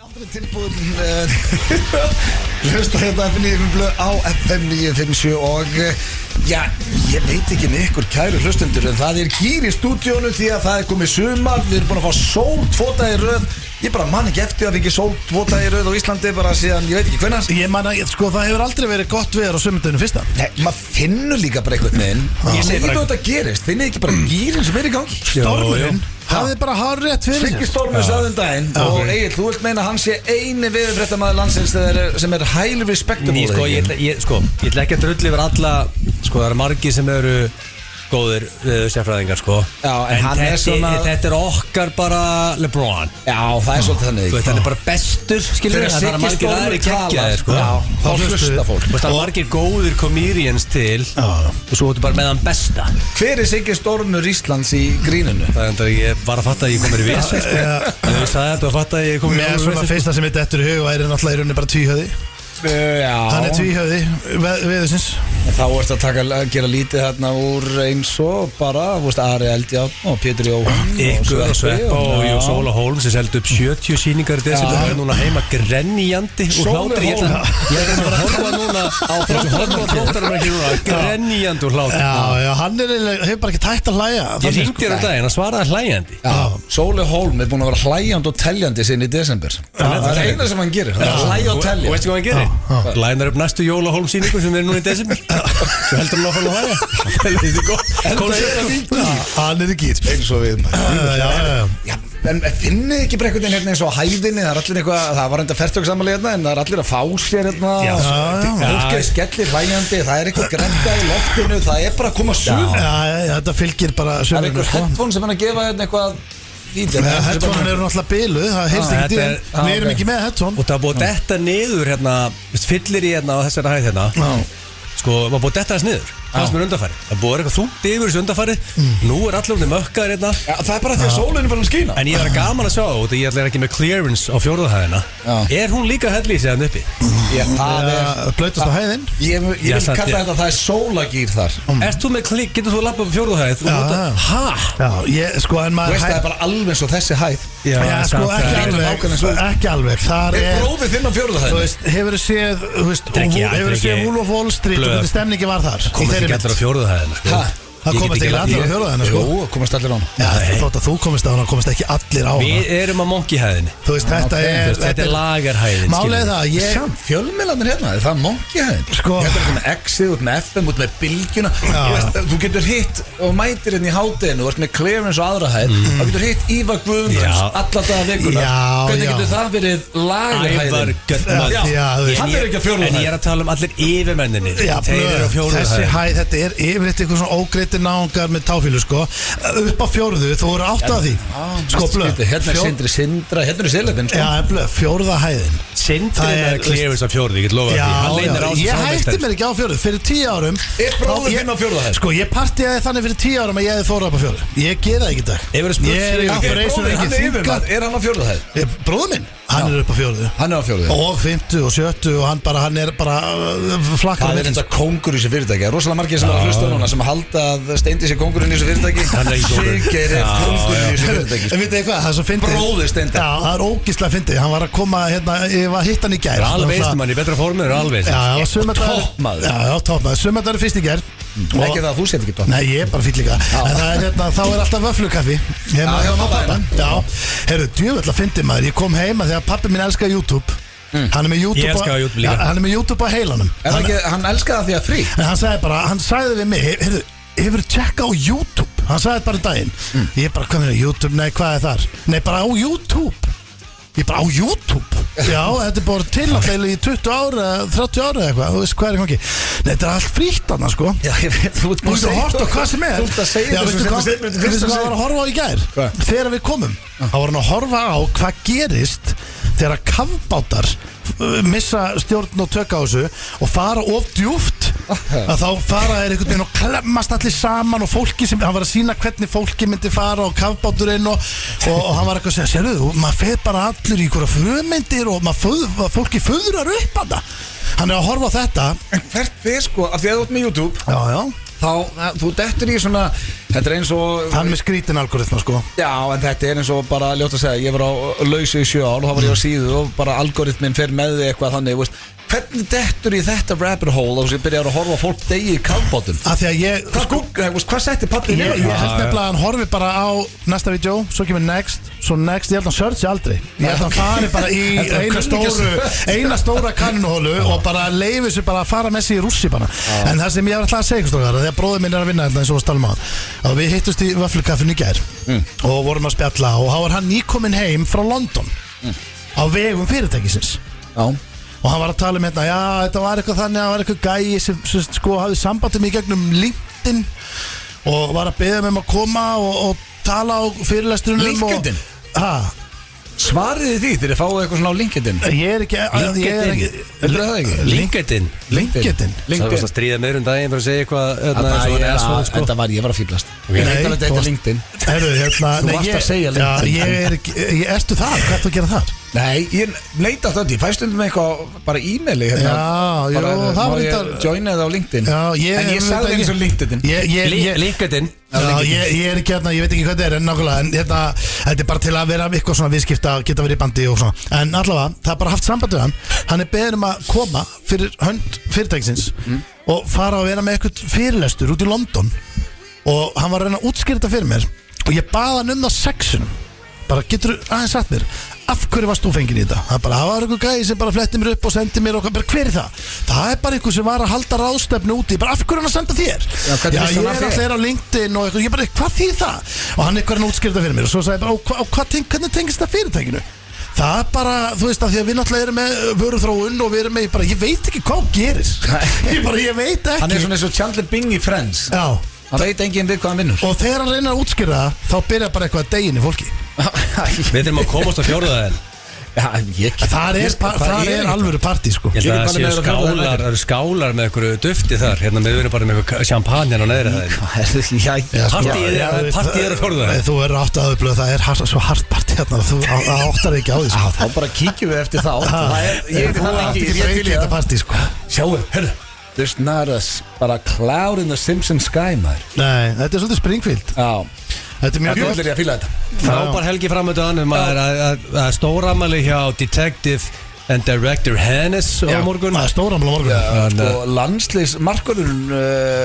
Tilbúin hlusta hérna FM 95 á FM 957 og já, ég veit ekki með ykkur kæru hlustendur en það gýr í stúdíónu því að það komið sumar, við erum búin að fá sól 2 daga í röð, ég bara man ekki eftir að við ekki sól 2 daga í röð á Íslandi bara síðan, ég veit ekki hvenær. Ég man að, sko, það hefur aldrei verið gott veður á sumardaginn fyrsta. Nei, maður finnur líka bara eitthvað með ég segi bara þetta gerist, finnir ekki bara gýrin sem í gangi. Stormurinn hafði bara hár rétt fyrir Siggi Stormur sagði daginn og Egill, þú vilt meina að hann sé eini veðurfréttamaður landsins sem highly respectable. Ég ætla ekki að drulli yfir alla, sko, það eru margir sem eru góðir sérfræðingar, sko. Já, en hann svona þetta okkar bara LeBron. Já, það svolítið þannig. Þú veist, hann bara bestur, skilur við, það margir aðri geggjaðir, sko. Já, þá hlusta fólk. Það margir góðir comedians til og svo ertu bara með hann besta. Hver Siggi Stormur Íslands í grínunu? Það er enda, ég var að fatta að ég komir í vesen, sko. Ég sagði þetta og fatta að ég komir í vesen. Með svona fyrsta sem mitt eftir hug væri náttúrulega í rauninni bara tvíhöfði. Hann tvíhöfði veðursins. Þá ertu að gera lítið hérna úr eins og bara, þú veist, Ari Eldjárn og Pétur Jóhann Ykkur og Sveppa og Sóla Hólm sem seldi upp 70 sýningar í desember og er núna heima grenjandi úr hlátri. Ég er bara að horfa núna á þróttarum grenjandi úr hlátri. Já, hann hefur bara ekki tætt að hlæja. Ég ringdi um daginn, hann svaraði hlæjandi. Sóla Hólm er búin að vera hlæjandi og teljandi sinni í desember. Það er eina sem hann gerir, hlæja og telja. Og veistu hvað hann gerir? Lænar upp næstu jólahólmsýningu sem er núna í desember. Svo heldur hann að fara að hlæja. Það er gott koncept að víta. Hann er í gýr eins og við. Já, en finnið ekki bara einhvern veginn eins og á hæðinni. Það er allir eitthvað, það var enda fertugsamali hérna en það er allir að fá sér hérna. Fólk er skellir hlæjandi, það er eitthvað grenda í loftinu, það er bara að koma sum. Já, þetta fylgir bara suminu. Það er einhver headphone sem hann að gefa hérna eitthvað. Headphone eru náttúrulega biluð, það heyrst ekki til. Við erum ekki með headphone. Og það er búið að detta niður hérna, fyllir í hérna á þessari hæð hérna. Sko, maður búið að detta þess niður. Það sem er undanfæri. Það búið eitthvað þungt yfir þessu undanfæri. Nú er allir um því mökkaðir hérna. Það er bara því að sólinu var að skína. En ég er gaman að sjá út að ég er ekki með clearance á 4. hæðina. Er hún líka hellísið hann uppi? Það er blöytast á hæðin. Ég vil kalla þetta að það er sólagýr þar. Ert þú með klikk, getur þú að lappa upp 4. hæð? Þú veist það er bara alveg eins og þessi hæð. Ekki alveg. Það er bróðið þinn á 4. hæð. Þú veist, hefur þið séð Wolf of Wall Street og hvernig stemningi var þar? Ekki allir á 4. hæðina, sko. Það komast ekki allir á 4. hæðina, sko. Jú, komast allir á hana. Já, þótt að þú komast á hana, komast ekki allir á hana. Við erum á Monkey-hæðinni. Þú veist, þetta er lagarhæðin. Málið það, Samt, fjölmiðlarnir hérna, það er Monkey-hæðin. Sko. Þetta er með X-ið, út með FM, út með bylgjuna. Þú getur hitt og mætir hérna í hádeginu, þú ert með clearance og aðra hæð. Þá getur hitt Ívar Guðmunds alla daga vikunar. Hvernig getur það verið lagarhæðin? Hann er ekki á 4. hæð. En ég er að tala um allir yfirmenninir. Þeir eru á 4. hæð. Þessi hæð, þetta er yfirleitt eitthvað svona ógreitir náungar með táfílu, sko. Upp á 4. þú voru átt af því. Sko, blöð. Hérna er Sindri Sindra, hérna er Silvin, sko. Já, blöð, 4. hæðin. Sindri er clearance á 4. Ég get lofa því. Ég hætti mér ekki á 4. Fyrir 10 árum. Er bróður þinn á 4. hæð? Sko, ég partíði þannig fyrir 10 árum að ég hefði þórað upp á 4. Ég gera það ekki í dag. Er hann á 4. hæð? Bróður minn, hann er upp á 4. Hann er á 4. Og 50 og 70 og hann er bara flakkar. Það er enda kóngur í þessu fyrirtæki. Það er rosalega margir sem er að hlusta núna sem halda að Steindi sé kóngurinn í þessu fyrirtæki. Siggeir er kóngurinn í þessu fyrirtæki. En veit þið hvað, það er svo fyndið. Bróðir Steindi. Já, það er ógeðslega fyndið. Hann var að koma hérna, ég var hitt hann í gær. Alveg veistum hann í betra formið, alveg. Já, toppmaður. Sumardagur fyrst í gær. Ekki það að þú set ekki topp. Nei, ég er bara fýll líka. En það er hérna, þá er alltaf vöfflukaffi. Já, heyrðu, djöfull að fyndi maður. Ég kom heima þegar pabbi minn elskar YouTube. Hann er með YouTube. Ég elska YouTube líka. Hann er með YouTube á heilanum. Hann elskaði það því að frí. En hann sagði við mig, heyrðu, hefur þú tjekka á YouTube? Hann sagði bara í daginn. Ég bara, hvað er YouTube? Nei, hvað er þar? Nei, bara á YouTube. Ég bara á YouTube? Já, þetta er bara til alltaf í 20 ára, 30 ára eitthvað, þú veist hvað er ekki. Nei, þetta er allt frítt annars, sko. Já, ég veit, þú ert búin að horfa á hvað sem er. Þú ert að segja veistu hvað hann var að horfa á í gær? Þegar við komum, þá var hann að horfa á hvað gerist þegar kafbátar missa stjórn og tök á þessu og fara of djúpt að þá fara þeir einhvern veginn og klemmast allir saman og fólki sem, hann var að sína hvernig fólki myndi fara og kafbáturinn og hann var eitthvað að segja, sérðu, maður fer bara allir í einhverja frumeindir og fólki föðrar upp að það. Hann er að horfa á þetta. En hvert við, sko, af því að þú ert með YouTube. Já. Þá, þú dettur í svona Þetta eins og Hann með skrítin algoritma sko Já, en þetta eins og bara ljótt að segja. Ég var á lausu í 7 ár og þá var ég á síðu og bara algoritminn fer með þig eitthvað þannig, veist. Hvernig dettur í þetta rabbit hole og þú byrjar að horfa fólk degi í kafbátum? Af því að ég Hvað setti pappið Ég niður? held nefnilega að hann horfi bara á næsta vídeo, svo kemur next, svo next, ég held að hann searchi aldrei. Ég held að hann fari bara í eina stóra kannuhólu og bara leifi sér bara að fara með sér í rússi bara. En það sem ég var alltaf að segja ykkur stókar, þegar bróður minn er að vinna eins og var stalum á hann, að við hittust í vöfflukaffinu í gær og vorum að spjalla og þá var hann nýkominn heim frá London á vegum fyrirtækisins. Já. Og hann var að tala hérna, já, þetta var eitthvað þannig að það var eitthvað gæi sem sko hafði sambandið mig gegnum LinkedIn og var að beða mig að koma og tala á fyrirlesturunum. LinkedIn? Svariði því þegar þið fáið eitthvað svona á LinkedIn? Ég er ekki Heldur það ekki? LinkedIn Það var að stríða meður daginn fyrir að segja eitthvað Þetta var ég var að fýblast. Ég veit alveg þetta er LinkedIn. Þú varst að segja LinkedIn. Ertu það? Hvað ertu að gera þar? Nei, ég leita alltaf ég fæst með eitthvað bara e-maili Já, það var ég joinaði á LinkedIn. En ég sagði eins og LinkedIn. LinkedIn Ég er ekki hérna, ég veit ekki hvað þetta er en nákvæmlega, en þetta er bara til að vera eitthvað svona viðskipta, geta verið í bandi og svona. En allavega, það er bara haft samband við hann er beðin að koma fyrir hönd fyrirtæksins og fara að vera með eitthvað fyrirlestur út í London og hann var að reyna að útskýra þetta fyrir mér og ég baða hann það sexunum, bara getur aðeins sagt mér af hverju varst þú fengin í þetta? Það var eitthvað gæði sem bara fletti mér upp og sendi mér og bara, hver er það? Það er bara einhver sem var að halda ráðstefnu úti, bara af hverju hann að senda þér? Já, ég er alltaf á LinkedIn og eitthvað, ég bara, hvað þýð það? Og hann eitthvað hann útskýrði fyrir mér og svo sagði ég bara, hvernig tengist það fyrirtækinu? Það er bara, þú veist, að því að við náttúrulega erum með vöruþróun og við erum með, ég veit ekki hvað gerir. Ég veit ekki. Hann er svona eins og Chandler Bing í Friends. Já. Hann veit enginn við hvað hann vinnur. Og þegar hann reynir að útskýra það, þá byrja bara eitthvað að degin í fólki. Við þurfum að komast á fjórðaðin. Það er alvöru partí sko. Ég held að það séu skálar með einhverju dufti þar. Hérna við erum bara með eitthvað champagne hérna á neðri það. Partíð er á fjórðaðin. Þú er átt að upplöða, það er svo hart partí hérna. Þú áttar ekki á því sko. Þá bara kíkjum við eftir þá. Ég er það ekki í þetta partí sko. Sjáu, hörru. There's not a cloud in the Simpsons sky, maður. Nei, þetta er svolítið Springfield. Já. Þetta er mjög gott. Ég fíla þetta. Frábær helgi framöndan að stóramæli hjá Detective and Director Hannes á morgun. Já, stóramæli á morgun. Og landsliðsmarkurinn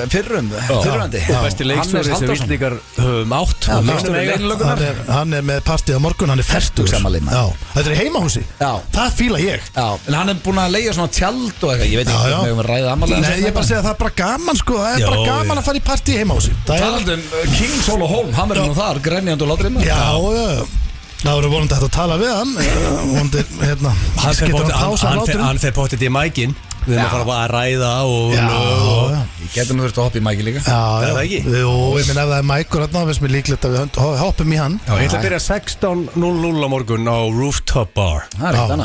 fyrrandi. Besti leikstjóri sem Íslendingar höfum átt. Hann er með partí á morgun, hann er fertugur. Þetta er heimahúsi. Það fíla ég. En hann er búin að leigja svona tjald og eitthvað. Ég veit ekki hvað við ræðum amalega. Nei, ég er bara að segja að það er bara gaman sko. Það er bara gaman að fara í partí í heimahúsi. Talandum King Solo Holm, hann er nú þar, grenjandi og látrinn. Já. Það voru vonandi hægt að tala við hann vonandi, hann fer potið í mækin. Við erum að fara að ræða og ég getur nú þurft að hoppa í mæki líka. Er það ekki? Jú, ég minn ef það er mækur hérna, finnst mér líklegt að við hoppum í hann. Ég ætla að byrja 16:00 á morgun á Rooftop Bar.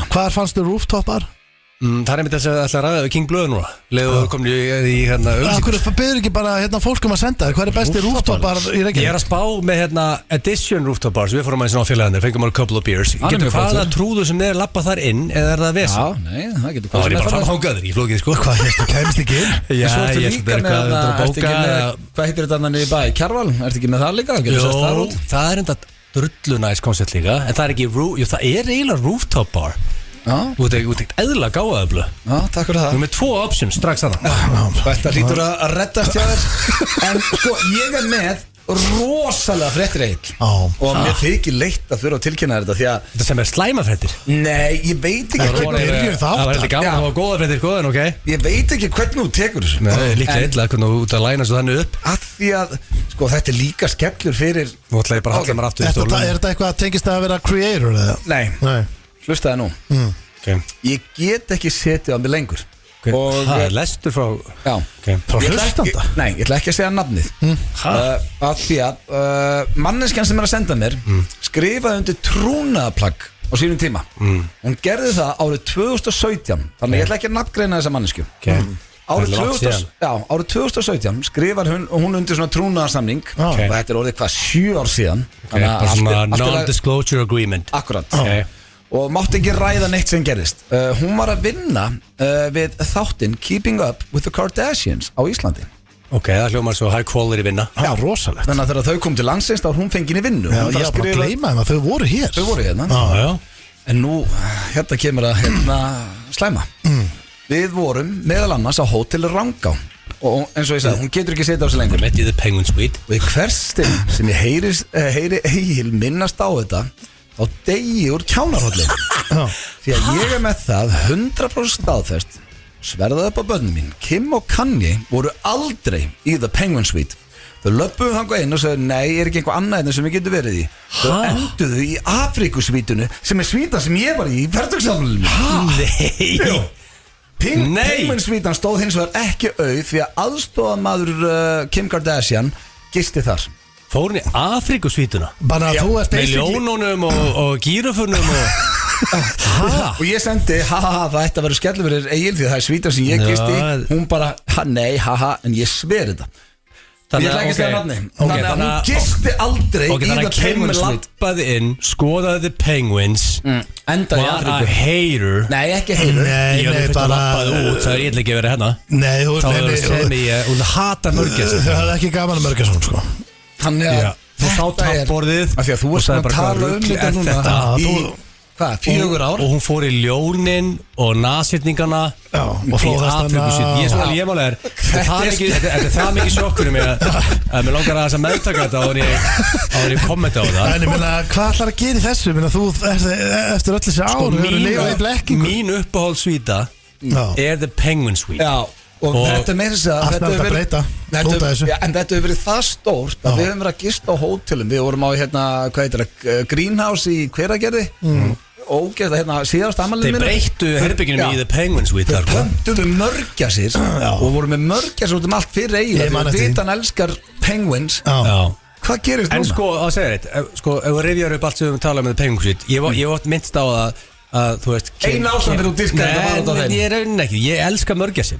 Hvar fannstu Rooftop Bar? Það er einmitt þess að ræða við King Blöð núna. Leðu komin í hérna Akkur byrður ekki bara fólkum að senda þér? Hvað er besti Rooftop Bar í Reykjavík? Ég er að spá með Edition Rooftop Bar sem við fórum aðeins á félagarnir, fengum á a couple of beers. Getur hvaða trúðu sem er lappa þar inn eða er það vesen? Já, nei, það getur hvað sem er bara fangaður í flókið sko. Hvað hérstu, kæmist ekki inn? Já, ég held að hvað heitir þetta annað niður í bæ? Kjarval? Ertu ekki með það líka? Jó, það er enda drullunæs koncept líka. En það er ekki, það er eiginlega Rooftop Bar. Þú ert eðla gáðaðablu. Já, takk fyrir það. Þú er með 2 options strax þarna. Þetta lítur að reddast hjá þér. En sko, ég er með rosalega fréttir eill og mér þykir leitt að þurfa að tilkynna þetta því að þetta sem er slæmafréttir. Nei, ég veit ekki hvernig það var eitthvað gaman að hafa góða fréttir góðan, ok? Ég veit ekki hvernig þú tekur þessu. Nei, líklega illa hvernig þú út að læna svo þannig upp. Af því að, sko, þetta er líka skellur fyrir. Nú ætla ég bara að halda mér aftur í stólunum. Er þetta eitthvað að tengist að vera creator eða? Nei. Hlustaði nú. Ég get ekki setið á mig lengur. Það er lestur frá. Já, frá hlustanda. Nei, ég ætla ekki að segja nafnið. Af því að manneskjan sem er að senda mér skrifaði undir trúnaðarplagg á sínum tíma. Hún gerði það árið 2017. Þannig ég ætla ekki að nafngreina þessa manneskju. Árið 2017 skrifar hún undir svona trúnaðarsamning og þetta er orðið hvað 7 ár síðan. Svona non-disclosure agreement. Akkurat. Og mátti ekki ræða neitt sem gerðist. Hún var að vinna við þáttinn Keeping Up with the Kardashians á Íslandi. Ok, það hljómar svo high quality vinna. Já, rosalegt. Þannig að þegar þau kom til landsins þá var hún fengin í vinnu. Já, ég var bara að gleyma þeim að þau voru hér. Þau voru hérna. Já. En nú, hérna kemur að slæma. Við vorum meðal annars á Hótel Rangá. Og eins og ég sagði, hún getur ekki setja á sig lengur. Met í The Penguin Suite. Og í hverstinn sem ég heyri Egil minnast á þetta, þá degi úr kjánarhólli. Því að ég með það 100% staðfest, sverðaði upp á börnum mín. Kim og Kanye voru aldrei í The Penguin Suite. Þau löpuðu þangað inn og sagði, nei, ekki einhver annað sem við getum verið í. Þau enduðu í Afrikusvítunu, sem svíta sem ég var í ferðarsamlunum. Nei. Penguin Suite stóð hins vegar ekki auð því að aðstofamaður Kim Kardashian gisti þar. Fór hún í Afrikusvítuna? Bara að þú ert með ljónunum og gírafurnum og ég sendi það ætti að vera skellur fyrir Egil því það er svítan sem ég gisti. Hún bara, nei, en ég sver þetta. Ég ætla ekki að segja nafni. Þannig að hún gisti aldrei í The Penguin Suite. Lappaði inn, skoðaði The Penguins, enda í Afriku. Var að hater. Nei, ekki hater. Nei, bara lappaði út, það er ég ekki verið hérna. Nei, hún hatar Mörgjason. Það er ekki gaman að Mörgjason, sko. Þannig að þú sá tappborðið. Af því að þú varst að tala þetta núna í 4 ár. Og hún fór í ljónin og nasetningana og flóðastana. Ég málega þetta er það mikið sjokkur um mig að mér langar að þess að meðtaka þetta áður ég kommenta á það. En ég meina, hvað ætlar að gera í þessu? Þú eftir öll þessi ár mín uppáhaldssvíta er The Penguin Suite. Já, og þetta meira þess að þetta hefur verið það stórt að við höfum verið að gista á hótelum. Við vorum á hvað heitir það, Greenhouse í Hveragerði. Ógeðst að síðast ammælinu minni. Þeir breyttu herbygginum í The Penguin Suite. Þeir pöntuðu mörgæsir og voru með mörgæsir út allt fyrir Egil. Þegar vitan elskar penguins. Hvað gerist núna? En sko, að segja þetta, ef við rifjar upp allt sem við höfum talað með The Penguin Suite, ég var minnst á það að þú veist einn ástæðan fyrir þú dyrkar þetta bara út á þeim. Ég er raunin ekki, ég elska mörgæsir.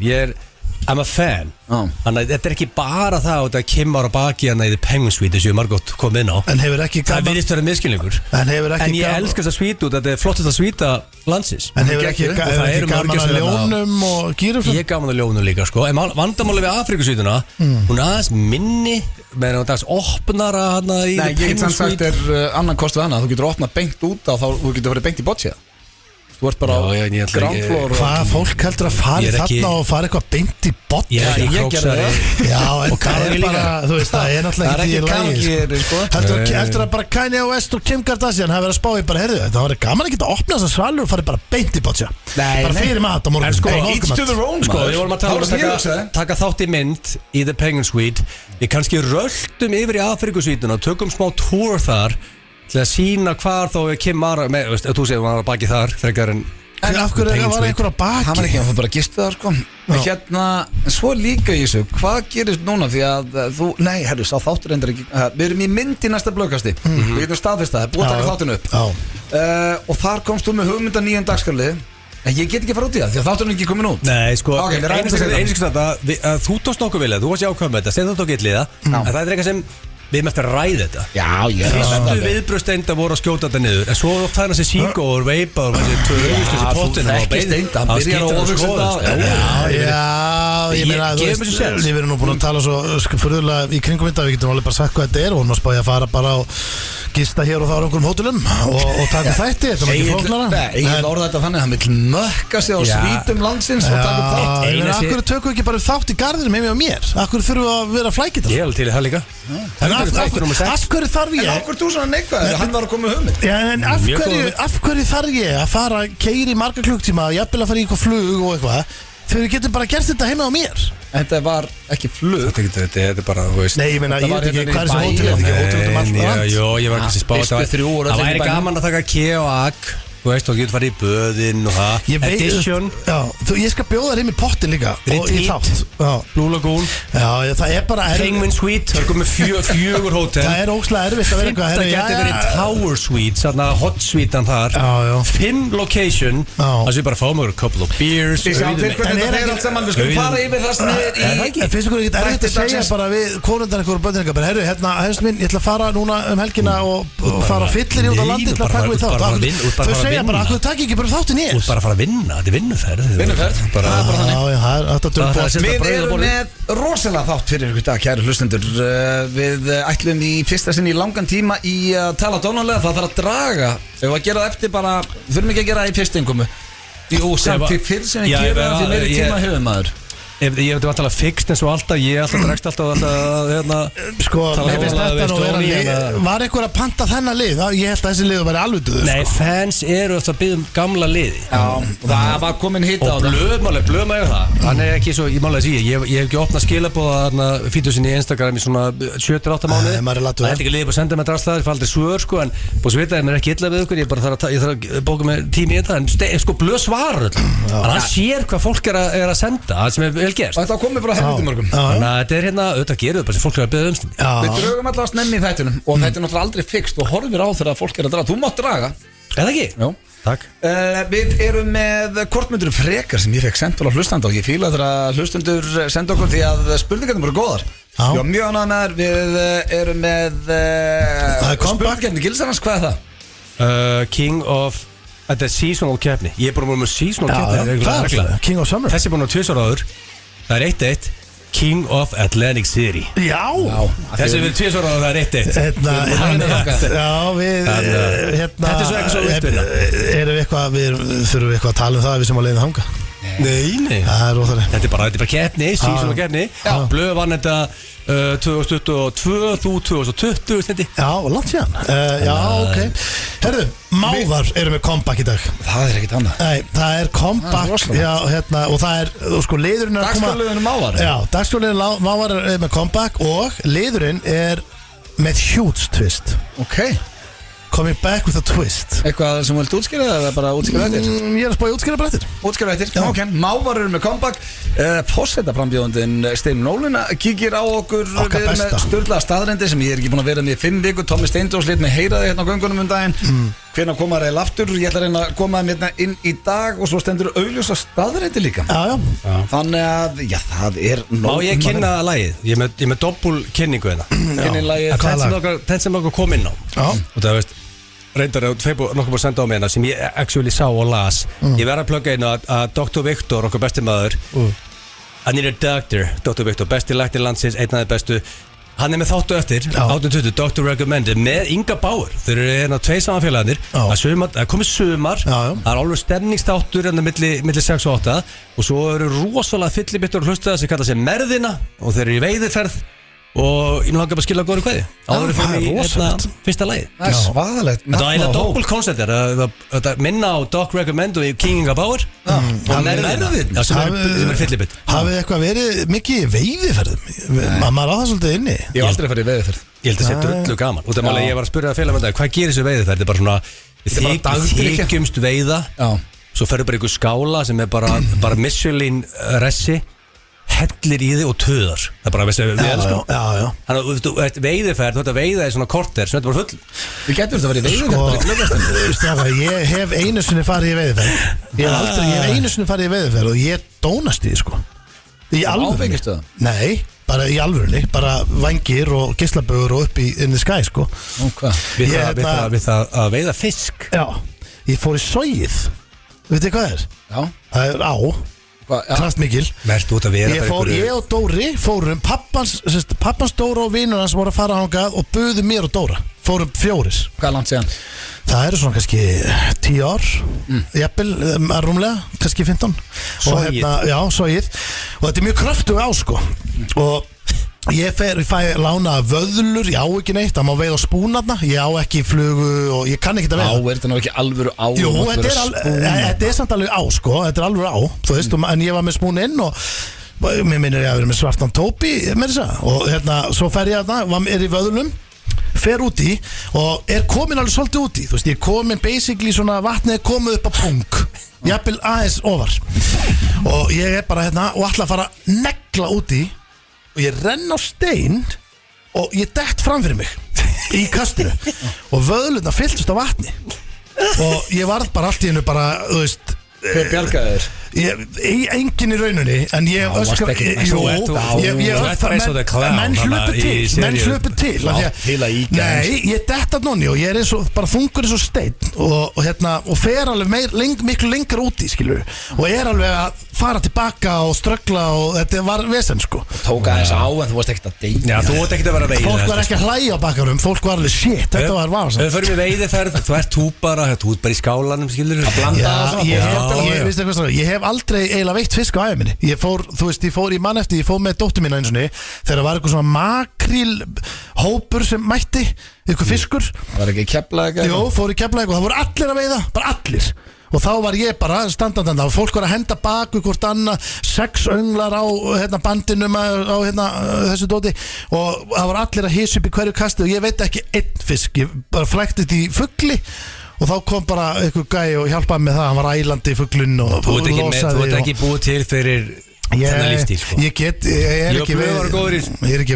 I'm a fan. Þannig að þetta er ekki bara það að Kim var á baki hana í The Penguin Suite sem ég margótt kom inn á. En hefur ekki gaman. Það virðist verið miskilningur. En ég elska þess að svíta út, þetta er flottast að svíta landsins. En hefur ekki gaman að ljónum og gírafum? Ég er gaman að ljónum líka, sko. En vandamáli við Afrikusvítuna, hún aðeins minni, meðan hún aðeins opnara hana í The Penguin Suite. Nei, ég get samt sagt er annan kost við hana. Þú getur opnað beint út á þá, þú getur verið beint í boccia. Þú ert bara á ground floor. Hvað fólk heldur að fara þarna og fara eitthvað beint í bot? Ég gerði það. Já, en það er bara, þú veist, það er náttúrulega ekki í lagi. Heldur að bara Kanye West og Kim Kardashian hafa verið að spá í bara, heyrðu, það var gaman ekki að opna þessar svalur og fara bara beint í botja. Bara fyrir mat á morgun. En sko, each to their own, sko. Við vorum að tala um taka þátt í mynd í The Penguin Suite. Við kannski röltum yfir í Afrikusvítuna og tökum smá tour þar til að sína hvar þó Kim var með, þú segir hún var að baki þar frekar en af hverju var einhver að baki? Hann var ekki, hann bara gistu það, sko. Svo líka í þessu, hvað gerist núna því að þú, nei, herru, sá þáttur endur ekki, við erum í mynd í næsta blöðkasti, við getum staðfest það, búið að taka þáttinu upp og þar komst þú með hugmynda nýjan dagskrali. En ég get ekki fara út í það, því að þátturinn ekki komin út. Nei, sko, þú tókst nokkuð vilja, þú varst jákvæm með þetta, segð þú tók illiða, en það er eitthvað sem við erum eftir að ræða þetta. Já, ég fyrstu viðbröðsteinda voru að skjóta þetta niður. En svo fæna sér síkó og veipa og þessi tvöðust þessi pottinu. Það ekki steinda, hann byrjar að ofursta það. Já, ég meina, við erum nú búin að tala svo furðulega í kringum þetta. Við getum alveg bara sagt hvað þetta er og hún var spáði að fara bara og gista hér og það á einhverjum hótelum og taka þætti. Þetta var ekki flóknara. Egil orða þetta þannig, hann vill mökka sig á svítum landsins og taka þátt. Akkur tökum við ekki bara þátt í garðinum heim og mér? Akkur þurfum við að vera flækita? Ég held til það líka. Af hverju þarf ég? En af hverju þú svona neikvæður? Hann var að koma hugmynd. En af hverju þarf ég að fara að keyra í marga klukktíma og jafnvel að fara í eitthvað flug og eitthvað þegar við getum bara gert þetta heima á mér? Þetta var ekki flug. Þetta er bara, þú veist. Nei, ég meina, ég veit ekki hvað er þessi hótel. Þetta er ekki hótel út allt land. Jó, ég var kannski spáð það væri gaman að taka K og AK. Þú veist, þú getur farið í böðin og það. Edition. Já, ég skal bjóða þér heim í pottin líka. Og í þátt. Blue Lagoon. Já, það er bara Penguin Suite, það er komið 4 hótel. Það er óslega erfitt að vera eitthvað. Það getur verið Tower Suite, svona hot suitean þar. 5 location. Það sé bara fáum okkur a couple of beers. Við sjáum til hvernig þetta er allt saman. Við skulum fara yfir það sem er í. En finnst ykkur ekki erfitt að segja bara við konundar eitthvað og bönnir eitthvað. Herru, hérna, hefst minn, ég ætla að fara núna helgina og fara fyllir í út á landi til að taka við þátt. segja bara, hvað takk ekki bara þáttin ég Þú ert bara að fara að vinna, þetta er vinnuferð Vinnuferð. Bara Við erum með rosalega þátt fyrir ykkur dag, kæru hlustendur. Við ætlum í fyrsta sinn í langan tíma í að tala dónalega. Það þarf að draga. Ef við að gera það eftir bara, þurfum ekki að gera það í fyrst inkomu. Jú, samt til fyrr sem við gera það til meiri tíma höfum maður. Ég veit alltaf fixt eins og alltaf. Ég alltaf dregst alltaf Sko, mér finnst þetta nú vera lið. Var einhver að panta þennan lið? Ég held að þessi lið væri alveg döður. Nei, fans eru alltaf að byggja gamla liði. Já, það var komin hitt á og blöðmálega það. Hann ekki svo, ég málega að ég hef ekki opnað skilabóða fítu sinni í Instagram í svona 7-8 mánuði. Það held ekki liðið på að senda með drastlaðir, ég fæ aldrei svör sko, en búið svo vita að mér er ekki illa við ykkur, ég þarf að bóka með tími í þetta, en sko blöð svarar öll. Hann sér hvað fólk er að senda, það sem er vel gerst. Og þetta komið frá helviti mörgum. Þannig að þetta er auðvitað gerir bara sem fólk er að beða umstund. Við drögum alltaf snemmi í þættinum og þetta er náttúrulega aldrei fixt og horfir á þegar fólk er að draga. Þú mátt draga. Eða ekki? Já. Takk. Við erum með kortmyndur frekar sem ég fekk sendt á hlustanda og ég fíla þegar hlustendur senda okkur því að spurningarnir voru góðar. Já, mjög ánægð með þær. Við erum með spurningarnir Gilsarans, hvað er það? King of Þetta er seasonal keppni. Ég er bara með seasonal keppni. King of Summer. Þessi er búin að 2 ára áður. Það er 1-1 King of Atlantic City. Já. Þessi er 2 ára áður, það er 1-1. Já, við Þetta er svo eitthvað svo uppbyrna. Erum við eitthvað, þurfum við eitthvað að tala um það við sem að leiða hanga? Nei. Það er óþarlega. Þetta er bara keppni, seasonal keppni. Blöð vann þetta 2022, þú 2020 stendi. Já, langt síðan. Já, ok. Herðu, Mávar eru með comeback í dag. Það er ekkit annað. Nei, það er comeback. Já, og það er, sko, liðurinn er að koma. Dagskráliðurinn Mávar. Já, dagskráliðurinn Mávar er með comeback og liðurinn er með huge twist. Ok. Coming back with a twist. Eitthvað sem þú vilt útskýra eða bara útskýra eftir? Ég er að spája útskýra bara eftir. Útskýra eftir, ok. Mávar eru með comeback. Forsetaframbjóðandinn Steinunn Ólína kíkir á okkur. Okkar við erum besta. með sturlaða staðreyndir sem ég er ekki búin að vera með í 5 vikur. Tommi Steindós lét mig heyra þig hérna á göngunum daginn. Hvenær koma þær aftur? Ég ætla að reyna að koma þeim hérna inn í dag og svo stendur augljósa staðreyndir líka. Já. Þannig að, já, það er Má ég kynna lagið? Ég er með doppul kynningu hérna. Kynni lagið. Þetta sem okkur kom inn á. Og það veist reyndar nokkuð búin að senda á mig hérna sem ég actually sá og las. Ég verði að plugga inn að Dr. Viktor, okkur besti maður, I need a doctor, Dr. Viktor, besti læknir landsins, einn af þeir bestu. Hann er með þáttu eftir, 1820, Dr. Recommended, með Inga Bauer. Þeir eru hérna 2 samanfélagarnir. Það er komið sumar, það er alveg stemningstáttur hérna milli 6 og 8 og svo eru rosalega fyllibittur og hlustuða sem kalla sig Merðina og þeir eru í veiðiferð. Og ég langar bara að skilja góður kvæði. Áður fyrir mig fyrsta lagið. Það er svaðalegt. Það er eina doppul koncept þetta minna á Doc Recommend og King Inga Bauer og Merðina sem er fyllibitt. Hafið eitthvað verið mikið í veiðiferðum? Maður á það svolítið inni. Ég hef aldrei farið í veiðiferð. Ég held að það sé drullu gaman. Út af máli ég var að spyrja að félag með það, hvað gerir þessu veiðiferð? Þetta er bara svona við þykjumst veiða. Svo ferður bara ykkur skála sem er bara Michelin ressi, hellir í þig og töðar. Það er bara að við elskum. Þannig að þú ert veiðiferð, þú ert að veiða í svona korter sem þetta bara full. Við getum þetta að vera í veiðiferð bara í glöggastund. Ég hef einu sinni farið í veiðiferð. Ég hef einu sinni farið í veiðiferð og ég dónast í því sko. Í alvörunni. Nei, bara í alvörunni. Bara vangir og geislabögur og upp in the sky sko. Við það að veiða fisk. Já, ég fór í sogið. Vitið hvað er? Já. Það er á kraftmikil. Vertu út að vera ég og Dóri fórum pappans Dóra og vinur hans voru að fara ángað og buðu mér og Dóra. Fórum 4. Hvað langt síðan? Það eru svona kannski 10 ár jafnvel, rúmlega, kannski 15. Sogið. Já, sogið. Og þetta er mjög kröftug á sko. Og ég fæ lána vöðlur, ég á ekki neitt, það má veiða á spúnarna, ég á ekki flugu og ég kann ekki að veiða. Er þetta nú ekki alvöru á? Jú, þetta er samt alveg á sko, þetta er alvöru á, þú veist, en ég var með spún inn og mér minnir ég að vera með svartan tópi með þess að, og hérna, svo fer ég að það, er í vöðlunum, fer út í og er komin alveg svolítið út í, þú veist, ég er komin basically svona vatnið komið upp á pung, jafnvel aðeins ofar og ég er bara hérna og ætla að fara að negla út í og ég renn á stein og ég dett fram fyrir mig í kastinu og vöðlurna fylltust af vatni og ég varð bara allt í hennu bara, þú veist, Hver bjargaði þér? Engin í rauninni. En ég öskra menn hlupu til Nei, ég detta núni og ég eins og bara þungur eins og steinn og fer alveg miklu lengur úti, skilur, og alveg að fara tilbaka og ströggla og þetta var vesen, sko. Tók aðeins á en þú varst ekkert að deyja. Já, þú varst ekkert að vera að veiða. Fólk var ekki að hlæja á bakkarum, fólk var alveg shit, þetta var vafasamt. Þau fyrir með veiðiferð, þú bara í skálanum, skilur. Að blanda ég hef aldrei eiginlega veitt fisk á ævi minni. Ég fór í mann eftir, ég fór með dóttur mína eins og niður þegar var eitthvað svona makríl hópur sem mætti, eitthvað fiskur. Það var ekki Keflavík? Jó, fór í Keflavík og það voru allir að veiða, bara allir. Og þá var ég bara standandanda og fólk var að henda baku hvort annað, 6 önglar á bandinum á þessu dóti og það var allir að hissa upp í hverju kasti og ég veit ekki einn fisk, ég bara flækti þetta í fugli og þá kom bara einhver gæi og hjálpaði með það, hann var ælandi í fuglun og losaði. Þú ert ekki búið til fyrir þennan lífstíl, sko. Ég er ekki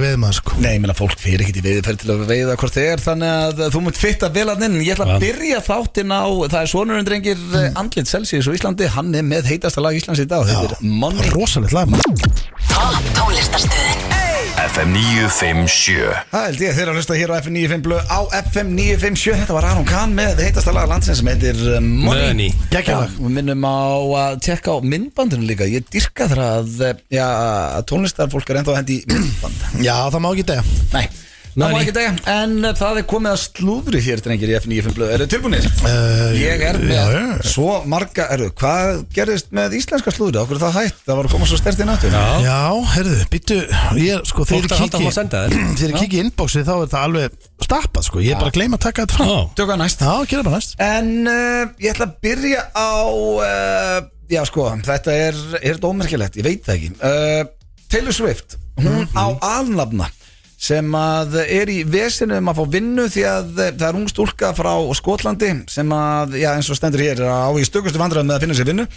veið maður, sko. Nei, ég meina fólk fyrir ekkert í veiðiferð til að veiða hvort þið þannig að þú munt fitta vel að inn. Ég ætla að byrja þáttinn á, það er sonurinn drengir Andlit Celsius á Íslandi, hann er með heitasta lag Íslands í dag, þetta er Money. Rosalegt lag, maður. Topp tónlistarstöðin FM 957. Það held ég, þeir að hlusta hér á FM 95 blöð á FM 957. Þetta var Aron Kahn með heitasta lag landsins sem heitir Money. Gekkjalag. Við minnum á að tjekka á myndbandinu líka. Ég dyrka þar að tónlistarfólk er ennþá hendi í myndband. Já, það má ekki degja. Nei, það má ekki degja. En það er komið að slúðri hér, drengir, í FM 95 blöð. Eru tilbúinir? Ég er með svo marga. Hvað gerðist með íslenska slúðri? Okkur er það hætt? Það var að koma svo sterkt í náttúr. Já, heyrðu, býttu, sko, þegar ég kík í inboxið þá er það alveg stappað, sko. Ég er bara að gleyma að taka þetta fram. Tökka næst. Já, gera bara næst. En ég ætla að byrja á já, sko, þetta er ómerkilegt, ég veit það ekki. Taylor Swift, hún á alnafna sem að er í vesinu að fá vinnu því að það er ung stúlka frá Skotlandi sem að, já, eins og stendur hér á í stökustu vandræðum með að finna sér vinnu.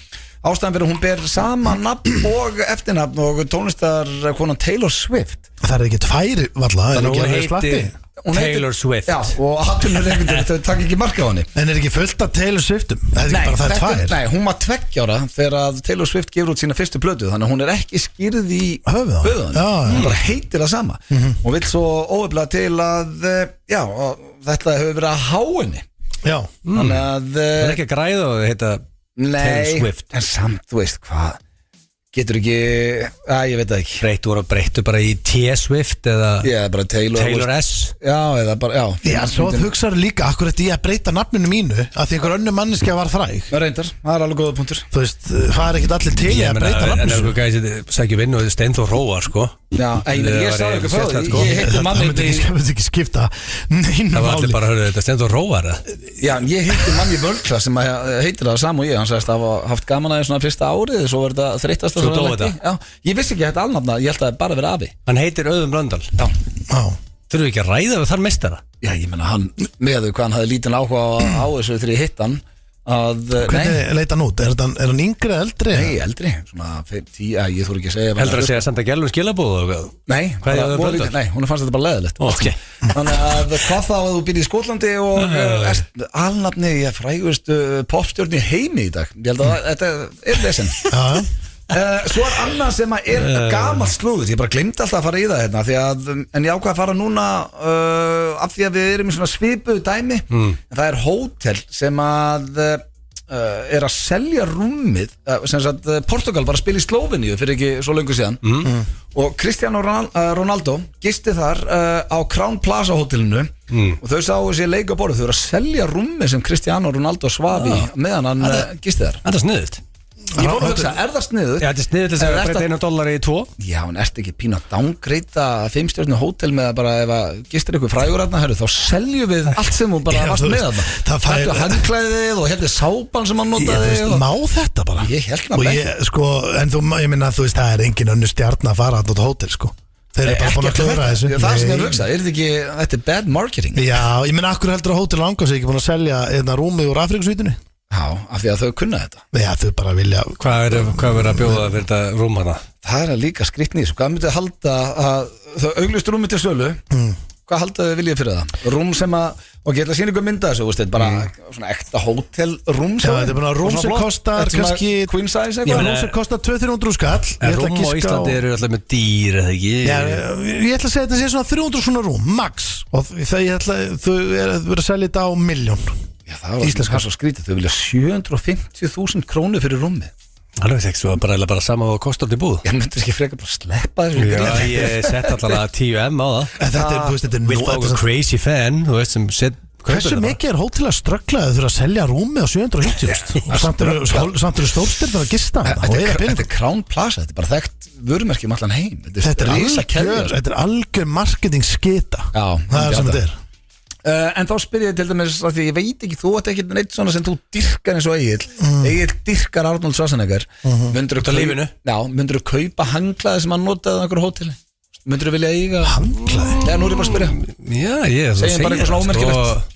Ástæðan fyrir hún ber sama nafn og eftirnafn og tónlistarkonan Taylor Swift. Það er ekki tvær valla, þannig að hún heiti Taylor Swift. Já, og hattunarreikendur þau takk ekki marka á henni. En er ekki fullt af Taylor Swiftum? Nei, hún var 2 ára þegar að Taylor Swift gefur út sína fyrstu plötu, þannig að hún er ekki skýrð í höfuðan. Hún bara heitir það sama. Hún vill svo óöfla til að já, þetta hefur verið að há henni. Já. Þannig að það er ekki að græða og heita Taylor Swift. En samt, þú veist hvað, getur ekki, ég veit það ekki. Breyttu bara í T-Swift eða bara Taylor S. Já, eða bara, já, svo hugsaður líka akkur þetta ég að breyta nafninu mínu að því einhver önnur manneskja var fræg. Reyndar, það er alveg góða punktur. Þú veist, það er ekkert allir til að breyta nafninu. En ef þú sækir vinnu og Steinþór Róar, sko. Já, ég sagði ekki frá því. Ég hitti manni það myndi ekki skipta neinu máli. Það var allir bara að höra þetta Steinþór Róar. Já, ég hitti manni í völkla sem heitir það saman og ég. Hann sagðist að hafa haft gaman aðeins svona fyrsta árið, svo var þetta þreyttast. Svo dó þetta. Já, ég vissi ekki að þetta alnafna, ég held að það bara verið afi. Hann heitir Auðun Blöndal. Já. Þurfum við ekki að ræða við þar meistara? Já, ég menna hann með hvað hann hafði lítinn áhuga á þessu þegar ég hitt hann. Hvernig leita hann út? Er hann yngri eða eldri? Nei, eldri, svona 10, ég þúr ekki að segja. Heldur að segja að senda gælum skilabóð? Nei, hún fannst þetta bara leðilegt. Okay. Þannig að hvað þá að þú býrði í Skotlandi og alnafni ég frægustu popstjórn í heimi í dag. Ég held að þetta er þessin. Já. Svo er annað sem er gamalt slúður. Ég bara glemdi alltaf að fara í það hérna, en ég ákvað að fara núna af því að við erum í svona svipuðu dæmi. Það er hótel sem að er að selja rúmið sem sagt Portugal var að spila í Slóveníu fyrir ekki svo löngu síðan og Cristiano Ronaldo gisti þar á Crown Plaza hótelinu og þau sáu sér leika á borðu. Þau eru að selja rúmið sem Cristiano Ronaldo svaf í meðan hann gisti þar. Þetta er sniðugt. Ég fór að hugsa, er það sniðugt? Já, þetta er sniðugt þess að breyta $1 í 2. Já, en ertu ekki pínu að downgreita 5-stjörnu hótel með að bara ef að gistir ykkur frægur aðna, þá seljum við allt sem þú bara varst með aðna. Þetta er handklæðið og hérna er sápan sem hann notaði. Má þetta bara? Ég held það með. Sko, en ég minna að þú veist, það er engin önnur stjarn að fara að nota hótel, sko. Þeir eru bara búin að klöra þessu. Það sem ég hugsa, þetta er bad marketing. Já, ég minna, akkur heldur að hótel Langás er ekki búin að selja rúmið úr Afríkusvítunni? Já, af því að þau kunna þetta. Já, þau bara vilja. Hvað er að bjóða fyrir þetta rúm hana? Það er líka skrýtni í þessu. Hvað myndið að halda að þau auglýst rúmið til sölu hvað haldið þið viljið fyrir það? Rúm sem að, og ég ætla að sína ykkur mynda þessu, þetta er bara svona ekta hótelrúm. Já, þetta er bara rúm sem kostar kannski Queen size eitthvað. Rúm sem kostar 200-300 skall. En rúm á Íslandi eru alltaf með dýr, eða ekki? Já, ég ætla að segja þetta sé svona 300 svona rúm, max. Og þau verður að selja þetta á 1.000.000. Já, það var svo skrítið, þau vilja 750.000 krónur fyrir rúmið. Alveg ekki, svo bara sama á kostar til búð. Ég myndir ekki frekar bara sleppa þessu. Já, ég sett allavega 10M á það. Þetta er With a crazy fan, þú veist, sem set hversu mikið er hótel að strögglaði þurfa að selja rúmið á 750.000 samt eru stórstyrnir að gista þetta er Crown Plaza, þetta er bara þekkt vörumerki allan heim. Þetta er algjör marketing skita. Það er sem þetta er. En þá spyr ég til dæmis að því ég veit ekki, þú ert ekki neitt svona sem þú dyrkar eins og Egill dyrkar Arnold Schwarzenegger. Myndirðu kaupa hangklæði sem hann notaði á einhverju hóteli? Myndirðu vilja eiga hangklæði? Já, nú er ég bara að spyrja. Já, ég segjum bara eitthvað svona ómerkilegt.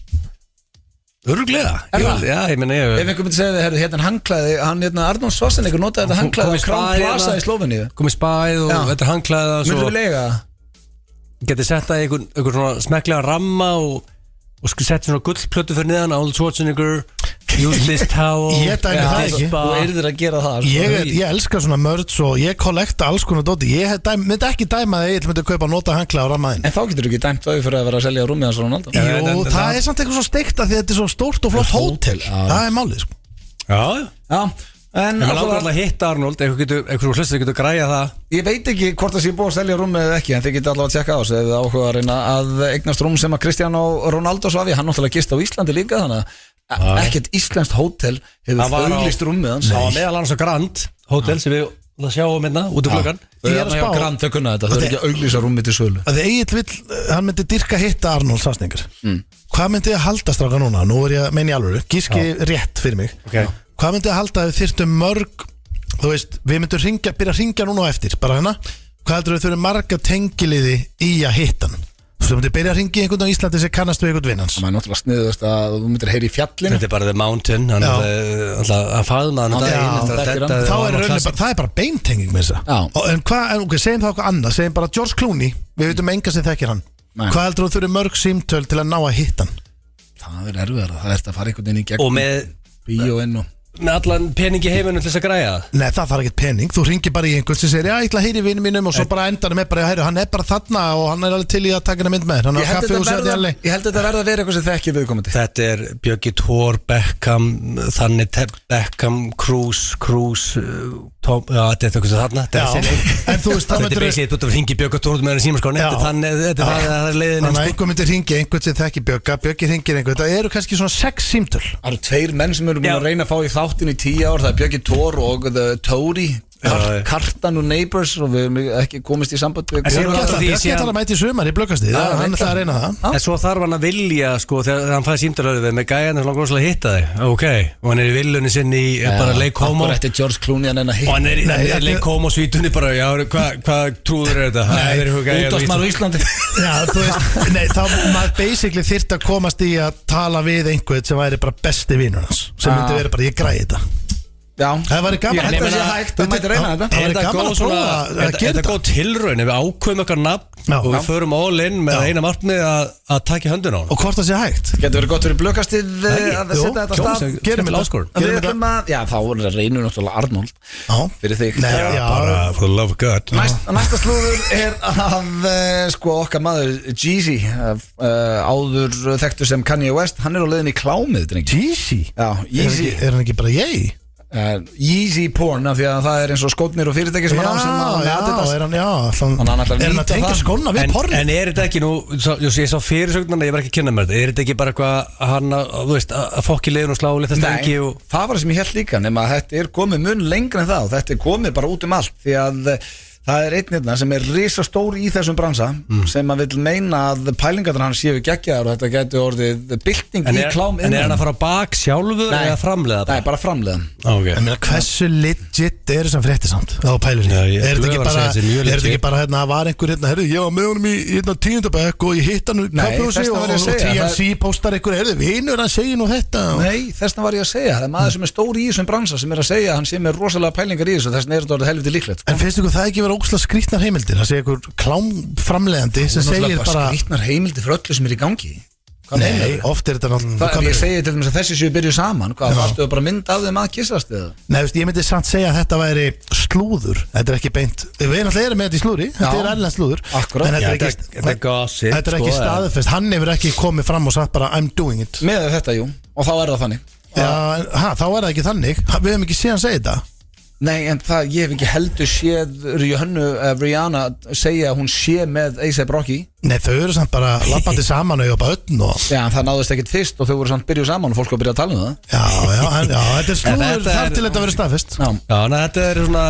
Öruglega. Já, ég meina ef einhver myndi segja þið, hérna hangklæði, Arnold Schwarzenegger notaði þetta hangklæði á Crown Plaza í Slóveníu. Komið spæð og þetta er hangklæði. Myndirðu vilja eiga það? Getið sett það í einhvern svona smekklega ramma og sett svona gullplötu fyrir niðan Arnold Schwarzenegger, use this towel. Ég dæmi það ekki. Þú yrðir að gera það. Ég elska svona mörds og ég kollekta alls konar dóti. Ég myndi ekki dæma það ég myndi kaupa og nota hangklæði á rammaðinn. En þá getur þú ekki dæmt þau fyrir að vera að selja rúmið hans Ronaldo. Jú, það er samt eitthvað svo steikt að þetta er svo stórt og flott hótel. Það er málið, sko. Já. En maður langar alltaf að hitta Arnold, eitthvað svo hlustir getur græja það. Ég veit ekki hvort það sé búið að selja rúmið eða ekki, en þið getur allavega að tjekka á þessu ef þið áhuga að reyna að eignast rúm sem að Cristiano Ronaldo svafi. Hann náttúrulega gist á Íslandi líka, þannig að ekkert íslenskt hótel hefur auglýst rúmið hans. Það var meðal annars á Grand Hotel sem við sjáum hérna út í gluggann. Ég er að spá Grand, þau kunna þetta, þau eru ekki að auglýsa rúmið til sölu. Egill vill, hann myndi dyrka hitta Arnold Schwarzenegger. Hvað myndi ég halda stráka núna? Nú er ég að meina í alvöru, gíski rétt fyrir mig. Hvað myndi ég halda ef þið þyrftum mörg, þú veist, við myndum byrja að ringja núna á eftir, bara hérna. Hvað heldur þau þurfum marga tengiliði í að hitta hann? Þú myndir byrja að ringja einhvern á Íslandi sem kannast við einhvern vinnans. Það er náttúrulega sniðust að þú myndir heyri í fjallinu. Þetta er bara The Mountain, hann er að faðma hann það er bara beintenging með þessa. En hvað, segjum það okkur annað, segjum bara George Clooney, við veitum enga sem þekkir hann. Hvað heldur þú þurfum mörg símtöl til að ná að hitta hann? Það er erfiðara, það er að fara einhvern veginn í gegn. Og með bíóinn með allan pening í heiminum til þess að græja það? Nei, það þarf ekkert pening, þú ringir bara í einhvern sem segir, já, ég ætla að heyri vinnu mínum og svo bara endanum með bara, hann er bara þarna og hann er alveg til í að taka hennar mynd með þér. Ég held þetta verða að vera eitthvað sem þekki viðkomandi. Þetta er Bjöggi Tór, Beckham, Þannig Beckham, Kruse, Tom, já, þetta er eitthvað sem þarna. En þú veist, þetta er beisið, þú ringi Bjöggi Tór með henni símaskráni, þetta er leiðin. Þannig að einhver myndir ringi einhvern sem þekki Bjöggi ringir einhvern, það eru kannski svona 6 símtöl. Það eru 2 menn sem eru búin að reyna að fá í þáttinn í 10 ár, það er Bjöggi Tór og The Tory, Kartan og Neighbors, og við hefum ekki komist í samband við Bjöggi ætlar að mæti í sumar í Blöggastið, hann ætlar að reyna það. En svo þarf hann að vilja, sko, þegar hann fæði símtalöðu með gæjan sem langar rosalega að hitta þig, ok, og hann er í villunni sinni í bara Lake Como, og George Clooney hann að hitta, og hann er í Lake Como svítunni bara, já, hvað trúður er þetta? Útvarsmaður á Íslandi. Já, þú veist, nei, þá maður basically þyrfti að komast í að tala við einhvern sem væri bara besti vinur hans, sem myndi vera bara, ég græði þetta. Já, það væri gaman að þetta sé hægt, það mæti reyna þetta. Það væri gaman að prófa að gera þetta. Þetta er góð tilraun, við ákveðum okkar nafn og við förum all in með eina markmið að taka höndun á hann. Og hvort það sé hægt. Getur verið gott fyrir Blöggastið að setja þetta stað. Gerum þetta. Já, þá reynum við náttúrulega Arnold fyrir þig. Já, bara for the love of God. Næsta slúður er að sko okkar maður Jeezy, áður þekktur sem Kanye West, hann er á leiðinni í klámið. Jeezy? Já, Jeezy. Er hann ekki bara Jay? Yeezy porn, af því að það er eins og skótnir og fyrirtæki sem hann á sem er hann að tengja skóna við porn. En er þetta ekki nú, ég sá fyrirsögnarna, ég var ekki að kynna mér þetta, er þetta ekki bara eitthvað hann að fokki leiðin og slá litast engi? Nei, það var það sem ég held líka, nema að þetta er komið mun lengra en það og þetta er komið bara út allt, því að það er einnirna sem er risastór í þessum bransa sem að vil meina að pælingarnar hans séu geggjaðar og þetta getur orðið bylting í klám. En er hann að fara á bak sjálfur eða framleiða það? Nei, bara framleiða. En mér hversu legit er þessum frétti samt á pælur í? Er þetta ekki bara hérna, var einhver hérna, herru, ég var með honum í 10. bekk og ég hitt hann kaffehúsi og TMC postar einhver, herru, vinur hann segir nú þetta. Nei, þessna var ég að segja, það er maður sem er stór í þessum bransa sem er að segja, hann sé með rosalega pælingar í þessu, þessna er þetta orðið helviti líklegt. En finnst ykkur það ekki vera ógeðslega skrýtnar heimildir. Það sé einhver klámframleiðandi sem segir bara skrýtnar heimildir fyrir öllu sem í gangi. Nei, oft þetta náttúrulega ég segi til dæmis að þessi séu byrjuð saman hvað, varstu bara mynd af þeim að kyssast eða? Nei, veist, ég myndi samt segja að þetta væri slúður. Þetta ekki beint. Við náttúrulega erum með þetta í slúðri. Þetta erlend slúður. Akkurat. Þetta er ekki staðfest. Hann hefur ekki komið fram og sagt bara I'm doing it. Með þetta, jú. Og þá það þannig. Já, þá það ekki þannig. Við hefum ekki séð hann segja þetta. Nei, en það, ég hef ekki heldur séð Rihanna segja að hún sé með A$AP Rocky. Nei, þau eru samt bara lappandi saman og bara ölln og... Já, en það náðist ekkert fyrst og þau voru samt byrjuð saman og fólk var að byrja að tala um það. Já, þetta er slúður þar til þetta verið staðfest. Já, þetta er svona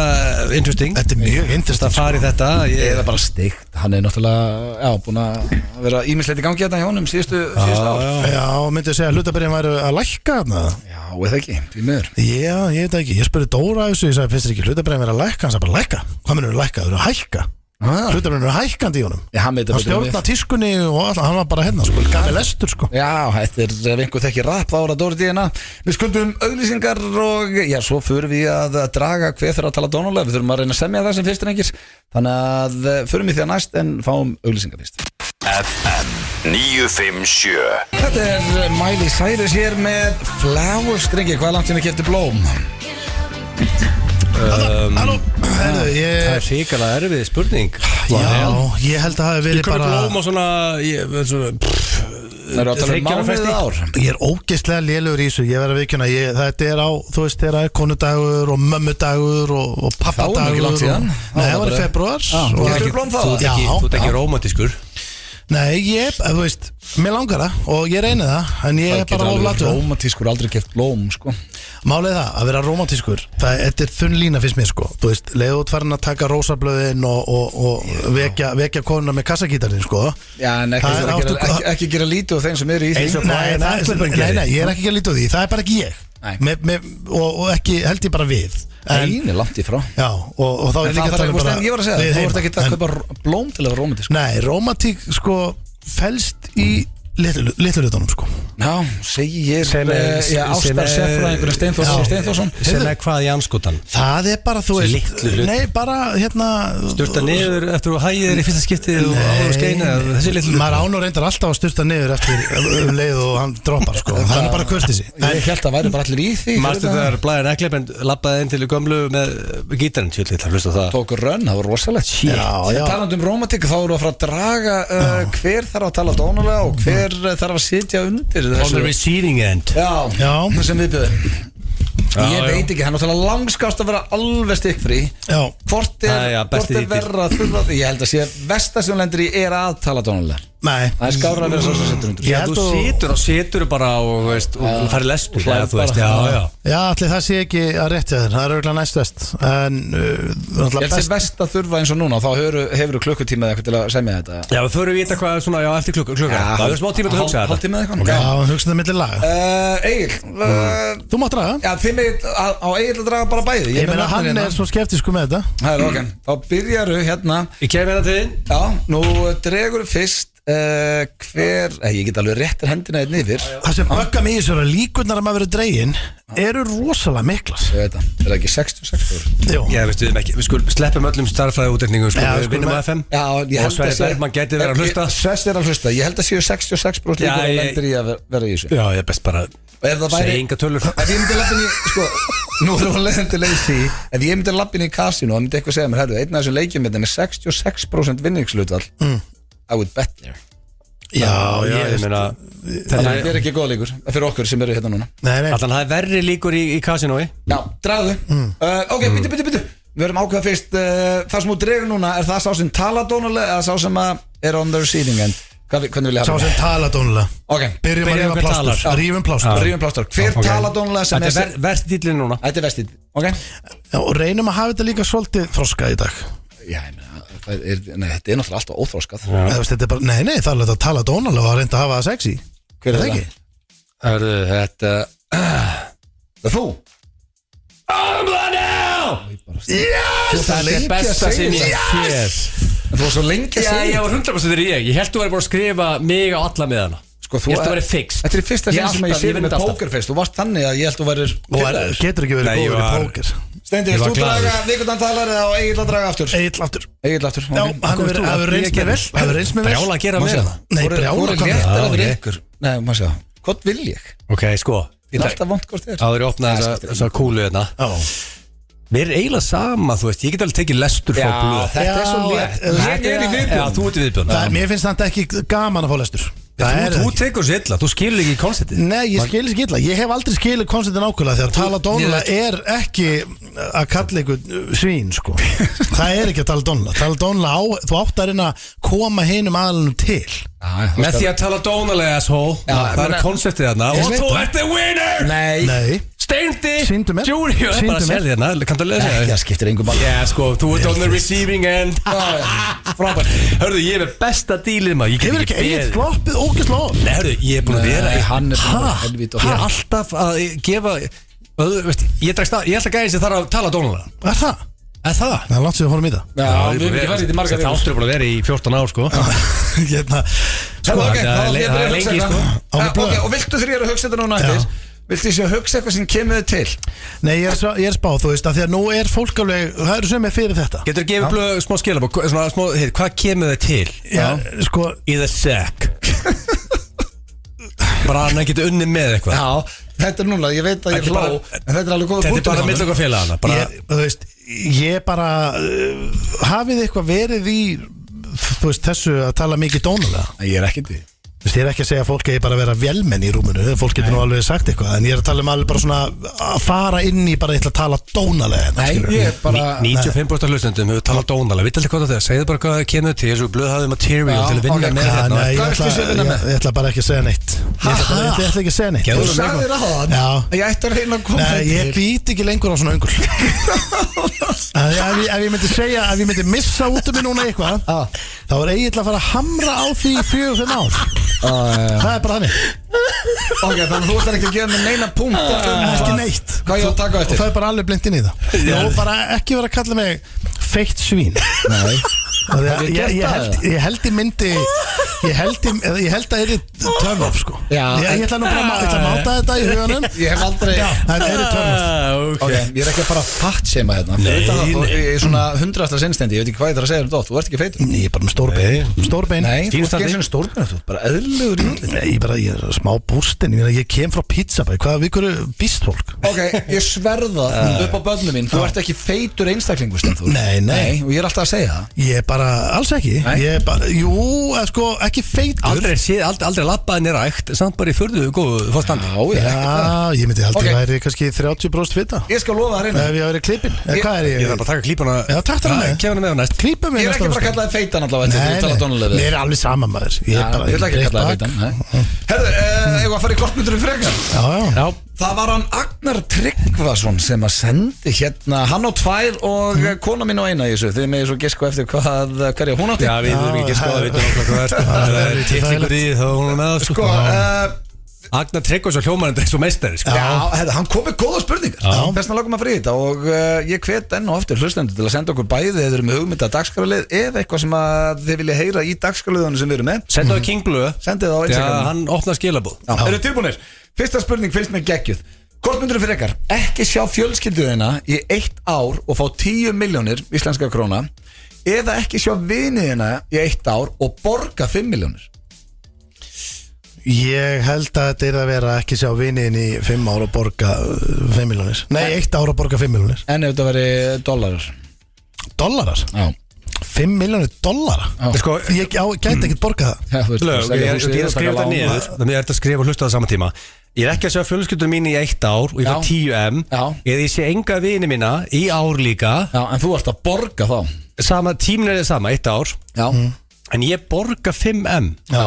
interesting. Þetta er mjög interesting. Það farið þetta. Ég er bara steikt. Hann er náttúrulega, búin að vera ímislegt í gangi þetta hjá honum síðustu ár. Já, myndið segja að hlutabyrjun væri að lækka þarna. Já, eða ekki, því miður. Já, ég veit ekki. Ég spurði Dóra þessu, ég sagði, finnst þér ekki hlutabyrjun væri að lækka? Hann sagði bara lækka. Hvað mennur lækka? Þau eru að hækka. Hlutabyrjun eru hækkandi í honum. Hann stjórna tískunni og alltaf, hann var bara hérna sko, gaf lestur sko. Já, þetta er einhver þekki rap ára Dóri díðina. Við skuldum auglýsingar og svo förum við að draga hver þeirra að tala dónulega. Við þurfum að reyna að semja það sem fyrst rengir. Þannig að förum við því að næst en fáum auglýsingar fyrst. FM 957. Þetta er Miley Cyrus hér með Flowers, drengi. Hvað er langt sem við kefti blóm? Halló, það er ríkala erfið spurning. Já, ég held að það hefði verið bara blóm og svona Það eru að tala mánuðið ár. Ég er ógeðslega lélugur í þessu. Ég verð að viðkynna, þetta er á, þú veist, þeirra er konudagur og mömmudagur og pappadagur. Það var ekki langt síðan. Nei, það var í februar. Þú ert ekki rómantískur. Nei, þú veist, mér langar það og ég reyni það, en ég er bara oflatur. Rómantískur, aldrei keft blóm, sko. Málið það, að vera rómantískur, þetta er þunn lína fyrst mér, sko. Þú veist, leiðu út farin að taka rósablöðin og vekja konuna með kassagítarinn, sko. Já, en ekki gera lítið á þeim sem eru í því. Nei, ég er ekki gera lítið á því, það er bara ekki ég. Og ekki held ég bara við. Einu langt í frá. Já, og þá er líka að tala bara ég var að segja, þú ert ekki að kaupa blóm til að vera rómantísk. Nei, rómantík sko felst í litlu hlutunum sko. Já, segi ég ástarseffræðingur Steinþórsson. Sem er hvað í anskotan? Það er bara, þú veist, nei, bara hérna styrta niður eftir að hægir þér í fyrsta skiptið og áður skeina, þessi litlu maður ánur reyndar alltaf að styrta niður eftir leið og hann droppar sko. Það er bara kurteisi. Ég held að væri bara allir í því. Marstu þegar Blæðin Eklepen labbaði inn til gömlu með gítarinn, tjóðlít, það hlusta það. Tókur rönn, það var rosalegt. Talandi um rómantík, þá erum við að fara að draga hver þarf að tala dónulega og hver þarf að sitja undir on the receiving end. Já, sem við byrðum. Ég veit ekki, hann er náttúrulega langskást að vera alveg stikkfrí. Hvort er verra að þurfa. Ég held að sé versta sem hún lendir í er að tala dónulega. Nei. Það er skárra að vera svo sem situr undir. Þú situr bara og fari lestur. Já, allir það sé ekki að réttja þér. Það er auðvitað næst vest. Ég held sér vest að þurfa eins og núna. Þá hefur þú klukkutíma eða eitthvað til að semja þetta. Já, við förum vita hvað svona, já, eftir klukka. Það er smá tíma til að hugsa þetta. Hálftíma eða eitthvað. Já, hugsa þetta millir laga. Egil, þú mátt draga. Já, þið mig á Egil að draga bara bæði. Ég meina hann er svo skeptískur með þetta. Það er ok. Þá byrjaru hérna. Ég kem hérna til þín. Já, nú dregur fyrst ég get alveg réttir hendina einn yfir. Það sem böggar mig í þessu líkurnar að maður verið dregin eru rosalega miklas. Ég veit það, það ekki 66 Jú. Já, veistu, við skulum sleppum öllum starffræði útreikningum við vinnum að FM. Já, ég held að Bergman gæti verið að hlusta. Svess er að hlusta, ég held að séu 66% líkur að lendir í að vera í þessu. Já, ég er best bara segja enga tölur. Ef ég myndi lappin í, nú erum við leiðin til leysi. Ef ég myndi lappin í kasinu og myndi eitthvað segja mér, einn af þessum leikjum er 66% vinningshlutvall. I would bet there. Já, ég meina það er ekki góð líkur fyrir okkur sem eru hérna núna. Þannig að það er verri líkur í kasinói. Já, dragðu. Ok, byttu. Við verum ákveða fyrst. Það sem þú dregur núna, er það sá sem tala dónulega eða sá sem er on the receiving end? Hvernig vil ég hafa það? Sá sem tala dónulega. Ok, byrjum að rífa plástur. Rífum plástur. Hver tala dónulega sem er? Þetta er verstitillin núna. Þetta er verstitillin, ok. Og reynum að hafa þetta líka svolítið þroskað í dag. Já, ég meina þetta er náttúrulega alltaf óþróskað. Nei, það er alveg að tala dónalega og að reynda að hafa það sexy. Hver er það? Þetta Það þú? Yes! Það er besta sem ég séð. Þú var svo lengi að segja. Já, ég var 100% þegar ég held þú væri búin að skrifa mig á alla með hana. Ég held þú væri fix. Þetta er fyrsta sem ég sé með pókerfest. Þú varst þannig að ég held þú væri getur ekki verið góður í póker. Steindi, Ég vilt var þú glaður. draga vikundantalar eða á Egill að draga aftur? Egil aftur Egill aftur Já, hann hefur reynst mér vel Hefur reynst mér vel Brjála að gera Má með sjá það Nei, Hvor brjála er hvað léttar Já, að fyrir ég- ykkur? Nei, maður sjá Hvort vil ég? Ok, sko Það er alltaf vont hvort þér Áður ég opnaði þessa kúlu hérna Já Mér er eiginlega sama, þú veist, ég get alveg tekið lestur frá blöð þetta er svo létt Ég er í Já, viðbjörn þú ert í viðbjörn Mér finnst þetta ekki gaman að fá lestur Þú tekur svo illa, þú skilur ekki konceptið Nei, ég skil ekki illa Ég hef aldrei skilið konceptin ákveðlega Þegar tala dónulega er ekki að kalla ykkur svín sko. Það er ekki að tala dónulega Tala dónulega á, þú átt að reyna að koma hinum aðalunum til Með því að tala dónalega asshole Það er konceptið þarna Ég Og veit þú það. ert the winner Nei Steindi Sýndu mér. Júri, það er Sýndu bara að mér. selja hérna Kanntu að lesa Ekki að skiptir engum bara Já, sko, þú ert on the receiving end Frábært Hörðu, ég er með besta dílið maður Ég Hefur get ekki ekki eigið beðið sloppið ógeðslega oft? Nei, hörðu, ég er búin að vera Nei, hann er búinn að vera Ha? helvíti Ég er oft. alltaf að gefa veist, Ég er alltaf gæðin sem þarf að tala dónalega Er það? Er það? Það er langt sem við fórum í það Já, við erum ekki farið í margar Þetta áttur er búin að vera í 14 ár, sko Hérna Sko, ok, það þá er ætlum ég að byrja að lengi, hugsa sko. eitthvað. Ok, og viltu þér að hugsa þetta núna eftir? Viltu þér að hugsa eitthvað sem kemur þið til? Nei, ég er spáð, þú veist, að því að nú er fólk alveg, það eru sem er fyrir þetta Getur þú gefið blöð smá skilabók Svona smá, hey, hvað kemur þið til? Já, sko, Í the sack Bara að hann getur unni með eitthvað Já, þetta er núna, ég veit að ég Þetta er hló bara- En þetta er alveg góða Þetta er punktur bara hjá mitt honum. okkar félagana bara, þú veist, ég bara hafið eitthvað verið í, þú veist, þessu að tala mikið dónulega Nei, ég er ekki því Þú veist, ég er ekki að segja að fólk eigi bara að vera vélmenn í rúminu Fólk getur nú alveg sagt eitthvað En ég er að tala um alveg bara svona að fara inn í bara eitthvað að tala dónalega hérna, Nei, skilurðu. ég er bara 95% hlustendum hefur talað dónalega Vittu alltaf hvað það er, segðu bara hvað það kemur til Þessu blöð hafið material Já, til að vinna ok, með Já, hérna nei, Hvað viltu segja vinna með? ég ætla bara ekki að segja neitt Ég ætla ekki að segja neitt Gerðu Þú sagðir á hann Já. Ég ætti að reyna að koma Nei, ég til být ekki lengur á svona öngul Ef ég myndi segja Ef ég myndi missa út um mig núna eitthvað Þá er eiginlega að fara að hamra á því í 4-5 ár Það er bara þannig Ok, þannig að þú ætlar ekki að gefa mér neina punkt Ekki neitt Hvað ég á að taka á Og eftir? það er bara alveg blind inn í það Og bara ekki vera að kalla mig feitt svín Nei Af því að Hef ég gert það, ég held ég myndi Ég held að það er turn off sko Já, Ég ætla nú bara ég ætla að máta þetta í huganum Ég hef aldrei Já, það er turn off Ok, ég er ekki að fara að fatsema hérna Fyrir utan það, þú- í svona 100. sinnstendi Ég veit ekki hvað ég þarf að segja um þetta Þú ert ekki feitur Ég er bara með stórbein Nei, þú Fínu ert standi. ekki svona stórbein Þú ert bara eðlugur í útliti Nei, ég er smá búrstin Ég kem frá pizzabæ Hvað við hverju býst fólk? Ok, ég sverða upp á börnum mín Þú ert ekki feitur einstaklingur Steinþór. Nei. Og ég er alltaf að segja það Ég er bara, alls ekki Nei. Ég er bara, jú, sko, ekki feitur Aldrei labbaði nýra ægt Samt bara í förðu góðu fórstandi Já, ég myndi haldið Ok. að það er kannski 30% fita Ég skal lofa það reyna Ef ég hafi verið klippin Hvað er Ég ég? þarf bara að taka klípuna Já, takk það með. Kefna með á næst Klippa mig Ég er ekki bara að kalla þið feitan allavega Þetta er tala Nei, dónulega mér er alveg sama maður Ég er bara Ég ætla ekki að breitt kalla það bak. feitan nei. Herðu, ég var að fara í kortmyndurum frekar Já, já Já Það var hann Agnar Tryggvason sem að sendi hérna Hann á 2 og kona mín á 1 í þessu Þið megið svo gisko eftir hverja hún átti Já, við erum ekki sko Við veitum okkur hvað er Það er tillingur í þá hún er með það Sko, Agnar Tryggvason svo hljómarinn Það er svo meistari sko já, herðu, hann kom með góða spurningar Þess vegna lagum að frí þetta Og ég hvet enn og aftur hlustendur til að senda okkur bæði Eða með hugmynda dagskrálið Eða eitthvað sem að þið vilja heyra í dagskrálið sem við erum með Senda á King Blue Sendið það á Já, Instagram hann opnar skilabóð Já, eru tilbúinir? Fyrsta spurning fylgst með geggjuð Hvort myndur fyrir ykkar ekki sjá fjölskylduðina í 1 ár og fá 10 milljónir íslenska króna eða ekki sjá viniðina í 1 ár og borga 5 milljónir? Ég held að þetta er að vera ekki sjá viniðin í 5 ár og borga 5 miljónir Nei, 1 ár og borga 5 miljónir En ef þetta veri dollarar Dollarar? Já 5 miljónir dollara? Sko, Ég gæti ekkert borga það Já, þú veist, Lög, ég er að skrifa þetta niður Þannig ég er að skrifa og hlusta á það sama tíma Ég er ekki að sjá fjölskyldunum mín í 1 ár og ég fá 10M Já. eða ég sé enga vini mína í ár líka Já, en þú ert að borga þá sama, tíminn er það sama, 1 ár Já en ég borga 5M Já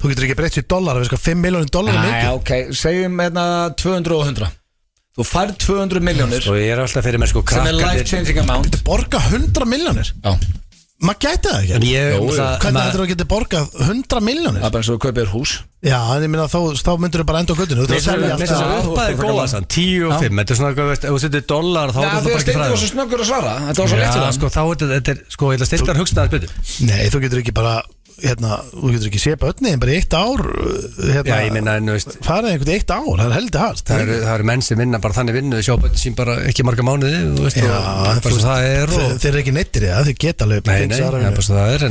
Þú getur ekki breytt sér dollara Við sko 5 miljónir dollara Æ, mikið ok, segjum hérna 200 og 100 Þú færð 200 milljónir og ég er alltaf fyrir mér sko sem er life krakkarnir changing amount Borga 100 miljónir Já Maður gæti það en ekki ég Jú, jú. Hvernig þetta þú getur borgað 100 miljónir Það er bara eins og þú kaupir hús Já, en ég minna þá myndur þú bara enda á göttinu Þú ert að selja Mér finnst alltaf það uppaði góða sann 10 og 5 þetta er svona, ef þú setur dollar þá Já, er það þegar bara ekki Steindi var fræður svo snöggur að svara Þetta var svo létt fyrir Já, hann sko, þá er þetta, sko, ég ætla að stilla hann hugsta það betur Nei, þú getur ekki bara þú getur ekki sé börnin bara í 1 ár Já, ég minna, en þú veist farið einhvern 1 ár, það heldur hart Það eru menn sem vinna bara þannig vinnu sjá börnin sín bara ekki marga mánuði þú veist, og bara svo það er þeir eru ekki neittir í það, þeir geta alveg Nei, það er bara svo það er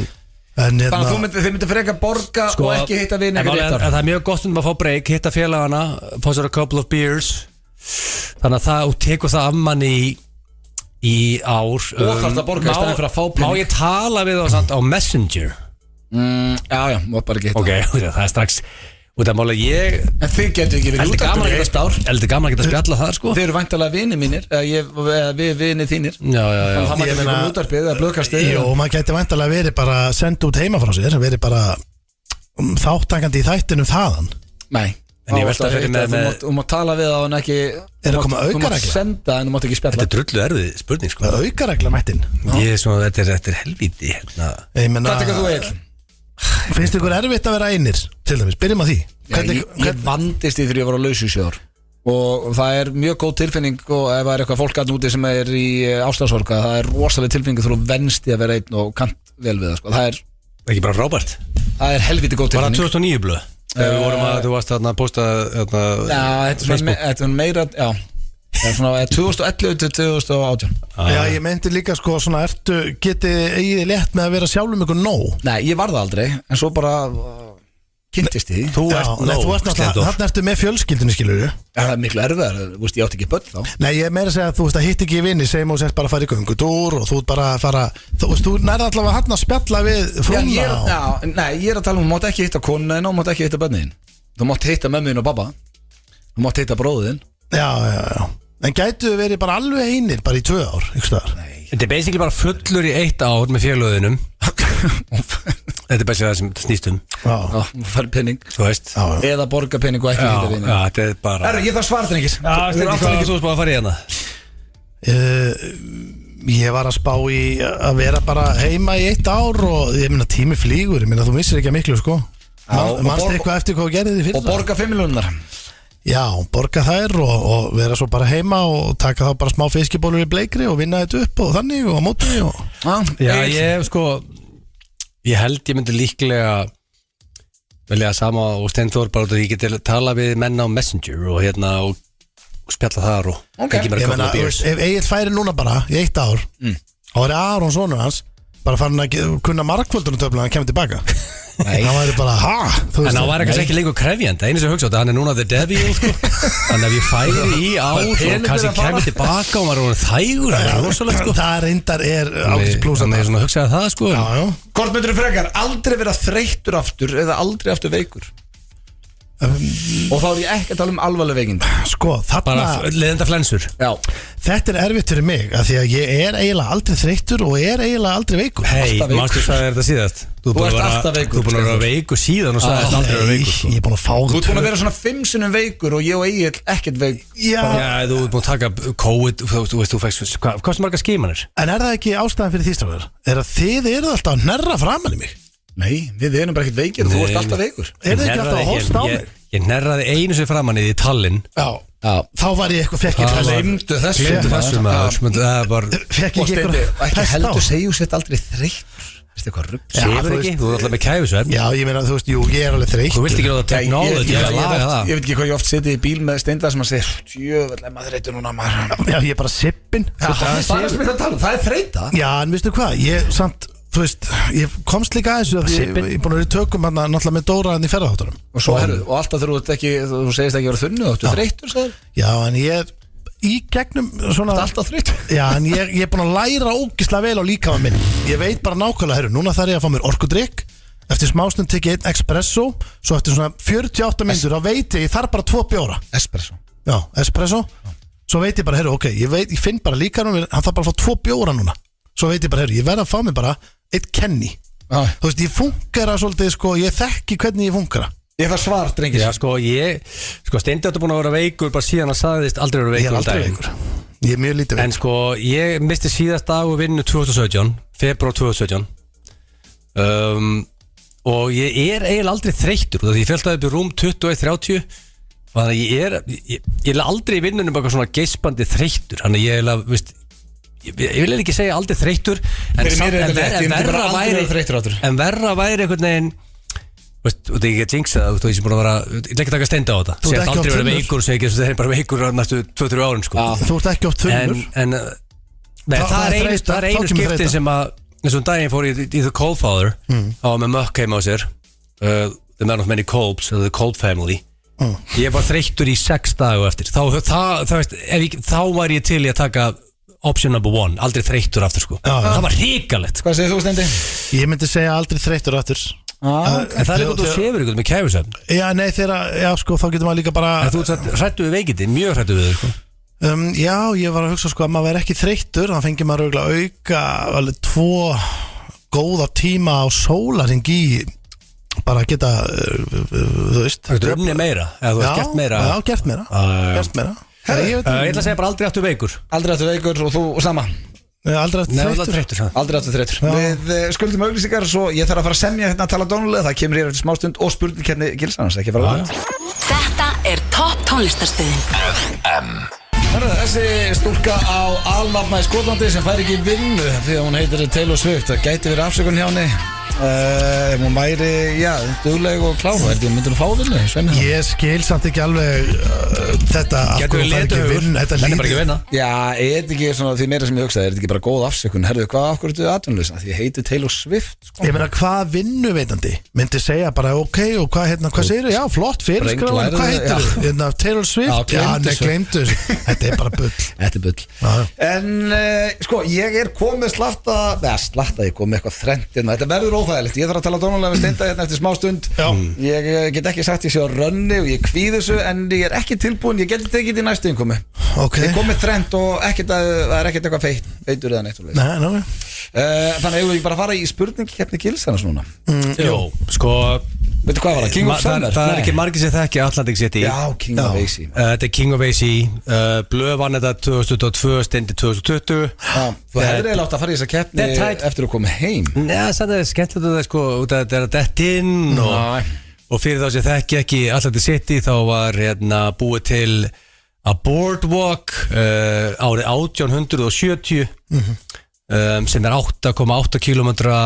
Þannig að þið myndir freka borga og ekki hitta vinni fyrir 1 ár Það er mjög gott að fá break, hitta félagana fá sér a couple of beers þannig að það, og tekur það af manni í ár Og þarf það að borga í staðinn fyrir að fá pening Má ég tala við þá samt á Messenger? Já, má bara ekki hitta Ok, það er strax út af mála ég En þið getur ekki verið útvarpinu í 1 ár Heldur gaman að geta spjalla það sko Þið eru væntanlega vini mínir eða við vini þínir Já Þannig að það maður ekki koma útvarpið eða blöðkastið Jó, maður gæti væntanlega verið bara senda út heima frá sér verið bara þáttakandi í þættinum þaðan Nei En ég velta fyrir með Þú mátt tala við á en ekki Er að koma Þú mátt aukaregla? senda en þú mátt ekki spjalla Þetta er drullu erfið spurning sko Aukaregla mættin Ég er svona, þetta er helvíti hérna. Hvað tekur þú Egill? Finnst ykkur erfitt að vera einir til dæmis, byrjum á því Ég vandist í þegar ég var á laususjóður og það er mjög góð tilfinning og ef það er eitthvað fólk að núti sem er í ástæðsorga það er rosalega tilfinning þú venst í að vera einn og kant vel við það sko. Það er Ekki bara frábært Það er helviti góð Var það tilfinning 2009 blöð? Þegar við vorum að þú varst að posta Já, þetta er meira Já, það er svona 2011 til 2018 Já, ég meinti líka sko svona getið eigið létt með að vera sjálfum ykkur nóg Nei, ég var það aldrei en svo bara kynntist í því Þú Já, ert nei, þú ert náttúrulega, þarna ertu með fjölskyldunni skilur Það er miklu erfiðar, þú veist, ég átti ekki börn þá Nei, ég er meira að segja að þú veist að hitt ekki vini segjum og sért bara að fara í göngutúr og þú ert bara að fara þú veist, þú nærði allavega hann að spjalla við frúna Nei, ég er að tala um, þú mátt ekki hitta konuna þín og þú mátt ekki hitta börnin Þú mátt hitta mömmuðin og babba Þú mátt hitta bróðin Já En gætu verið bara alveg einir bara í 2 ár, ykkur staðar Þetta er basically bara fullur í 1 ár með félöðinum Þetta er basically það sem þetta snýst Já, Þú fær penning Þú veist já. Eða borga penning og ekki hitta vinni þetta er bara Herru, ég þarf svartin ekki Þú er alltaf ekki svo spáð að fara í hérna Ég var að spá í að vera bara heima í 1 ár og ég meina tími flýgur, ég meina þú missir ekki að miklu sko Manstu eitthvað eftir hvað þú gerði því fyrir Og borga 5 miljónar Já, borga þær og vera svo bara heima og taka þá bara smá fiskibólur í bleikri og vinna þetta upp og þannig og á móti og... Já, ég sko Ég held ég myndi líklega velja sama og Steinþór bara út að ég geti tala við menna á Messenger og hérna og spjalla þar og ekki mér Ég að meina, koma þú veist, ef Egill færi núna bara í 1 ár þá er Aron sonur hans bara farin að kunna markvöldunum töfla hann kemur tilbaka Nei Það væri bara, En það var kannski ekki lengur krefjandi einu sem hugsa á þetta, hann er núna the devil sko. Þannig að ef ég færi í ár og kannski kemur tilbaka og maður er þægur það er rosalegt sko. Það reyndar ágætis plús Þannig að hugsaði það sko. Hvort myndur þú frekar, aldrei vera þreyttur aftur eða aldrei aftur veikur Og þá er ég ekki að tala um alvarleg veikind Sko, þarna Bara leðenda flensur Já Þetta er erfitt fyrir mig af því að ég er eiginlega aldrei þreyttur og er eiginlega aldrei veikur Hei, Alltaf veikur. mástu hvað er þetta síðast? Þú ert alltaf veikur, Þú er búin að vera veikur síðan og sagðist aldrei vera veikur sko. Ég er búin að fá Þú ert búin að vera svona 5 sinnum veikur og ég og Egill ekkert veik Já, Já, þú er búin að taka COVID Þú veist, þú fækst Hvað sem marga skimanir? en er það ekki ástæðan fyrir því strákar? Er að þið eru alltaf að hnerra framan í mig Nei, við erum bara ekkert veikir, þú ert alltaf veikur Er þið ekki alltaf að hósta á mig? Ég nærraði einu sem framann í Tallinn Já, þá var ég eitthvað, fekk ég Gleymdu þessu Gleymdu þessu maður Það var Fekk Og ég Steindi, eitthvað ekki hest á? heldur segju sér aldrei þreyttur Veistu hvað rugg Já, Sefur þú ekki, veist- þú er alltaf með kæfisverð Já, ég meina, þú veist, jú, ég er alveg þreytt Þú vilt ekki ráða technology að laga það Ég veit ekki hvað ég oft seti í bíl með Steinda sem að segja Jöfnvel, maður þreytur núna maður Já, ég er bara sippin Það er þreyta Já, en veistu hvað, ég samt, þú veist, ég komst líka að þessu að ég Sippin? er búin að vera í tökum hann náttúrulega með Dóra hann í ferðaháttunum Og svo herru, og alltaf þegar þú ert ekki Þú segist ekki að vera þunnu, þú ert þreytur sagður. Já, en ég er í gegnum svona Þú ert alltaf þreytur Já, en ég er búin að læra ógislega vel á líkamann minn Ég veit bara nákvæmlega, herru, núna þarf ég að fá mér orkudrykk Eftir smástund tek ég 1 espresso Svo eftir svona 48 mínútur þá veit ég þarf bara 2 bjóra Espresso Já, espresso Svo veit ég bara, herru, ok, ég finn bara líkamann hann þarf bara að fá 2 bjóra núna Svo veit ég bara, herru, ég verð að fá mér bara 1 Kenny Þú veist, ég funkara svolítið, sko, ég þekki hvernig ég funkara Ég þarf svar, drengir Já, sko Steindi átti búin að vera veikur bara síðan að sagðist aldrei vera Ég er veikur aldrei veikur Ég er mjög lítið En veikur sko, ég misti síðast dag og vinnu 2017 Februar 2017 Og ég er eiginlega aldrei þreyttur Því ég féltaði upp í rúm 21:30 Og þannig að ég er aldrei í vinnunum bara svona geispandi þreyttur Þannig að ég eiginlega, veist ég vil ekki segja aldrei þreyttur en verra væri einhvern veginn Þú veit ekki að jinxa það, þú veist, ég er búin að vera Ég vil ekki taka stenda á þetta Þú ert aldrei verið veikur, segja ekki, það er bara veikur næstu 2-3 árin, sko Þú ert ekki oft þunnur Nei, það er einu skiptin sem að Þessum daginn fór ég í The Cold Father Á með mökk heima á sér The Man of Many Colds, The Cold Family Ég var þreyttur í 6 daga eftir Þá var ég til í að taka option number 1, aldrei þreyttur aftur, sko Það var hrikalegt Hvað segir þú, Steindi? Ég myndi segja aldrei þreyttur aftur En það er eitthvað þú sefur ykkur með kæfisöfn Já, nei, sko, þá getur maður líka bara En þú hrættu við veikindi, mjög hrættu við þau, sko Já, ég var að hugsa, sko, að maður verði ekki þreyttur Þannig fengi maður auka alveg 2 góða tíma á sólarhring í bara að geta, þú veist Það getur unnið meira, eða þú hefði gert meira Já, gert meira Ég ætla að segja bara aldrei aftur veikur Aldrei aftur veikur og þú sama Aldrei aftur þreyttur Við skuldum auglýsingar svo ég þarf að fara að semja hérna að tala dónulega það kemur hér eftir smástund og spurningkeppni Gilsarans ekki fara langt Þetta er topp tónlistarstöðin FM Þessi stúlka á alnafna í Skotlandi sem fær ekki vinnu því að hún heitir Taylor Swift það gæti verið afsökun hjá henni hún væri, já, dugleg og klár er því að myndur hún fá vinnu Svenni? Ég skil samt ekki alveg þetta af hverju hún fær ekki vinnu þetta líður Já, er þetta ekki svona því meira sem ég hugsaði er þetta ekki bara góð afsökun herðu, hvað af hverju þetta atvinnuleysa því ég heiti Taylor Swift sko. Ég meina, hvað vinnuveitandi myndi segja bara ok og hvað segirðu, já, flott fyrirskráin hvað heitir Taylor Swift? Já, gleymdu þetta er bara bull Þetta er bull En, sko, ég er komið ég komið eitthvað þrennt þetta verður óþægilegt, ég þarf að tala dónulega við Steinda hérna eftir smá stund ég get ekki sagt ég sé á rönni og ég kvíði þessu en ég er ekki tilbúin, ég geti tekið þetta í næstu innkomi ég komið þrennt og það er ekkert eitthvað feitur eða neitt þannig að ég bara fara í spurningkeppni Gilsarans núna Jó, sko Veitu hvað var það? King of Summer? Það er ekki margir sem þekki Atlantic City Já, King of AC Þetta er King of AC Blöð vann þetta 2022, Steindi 2020 Þú hefur eiginlega átt að fara í þessa keppni eftir að koma heim Já, það er skemmtilegt að það sko þetta er að dett inn og fyrir þá sem þekki ekki Atlantic City þá var búið til að boardwalk árið 1870 sem er 8,8 kilometra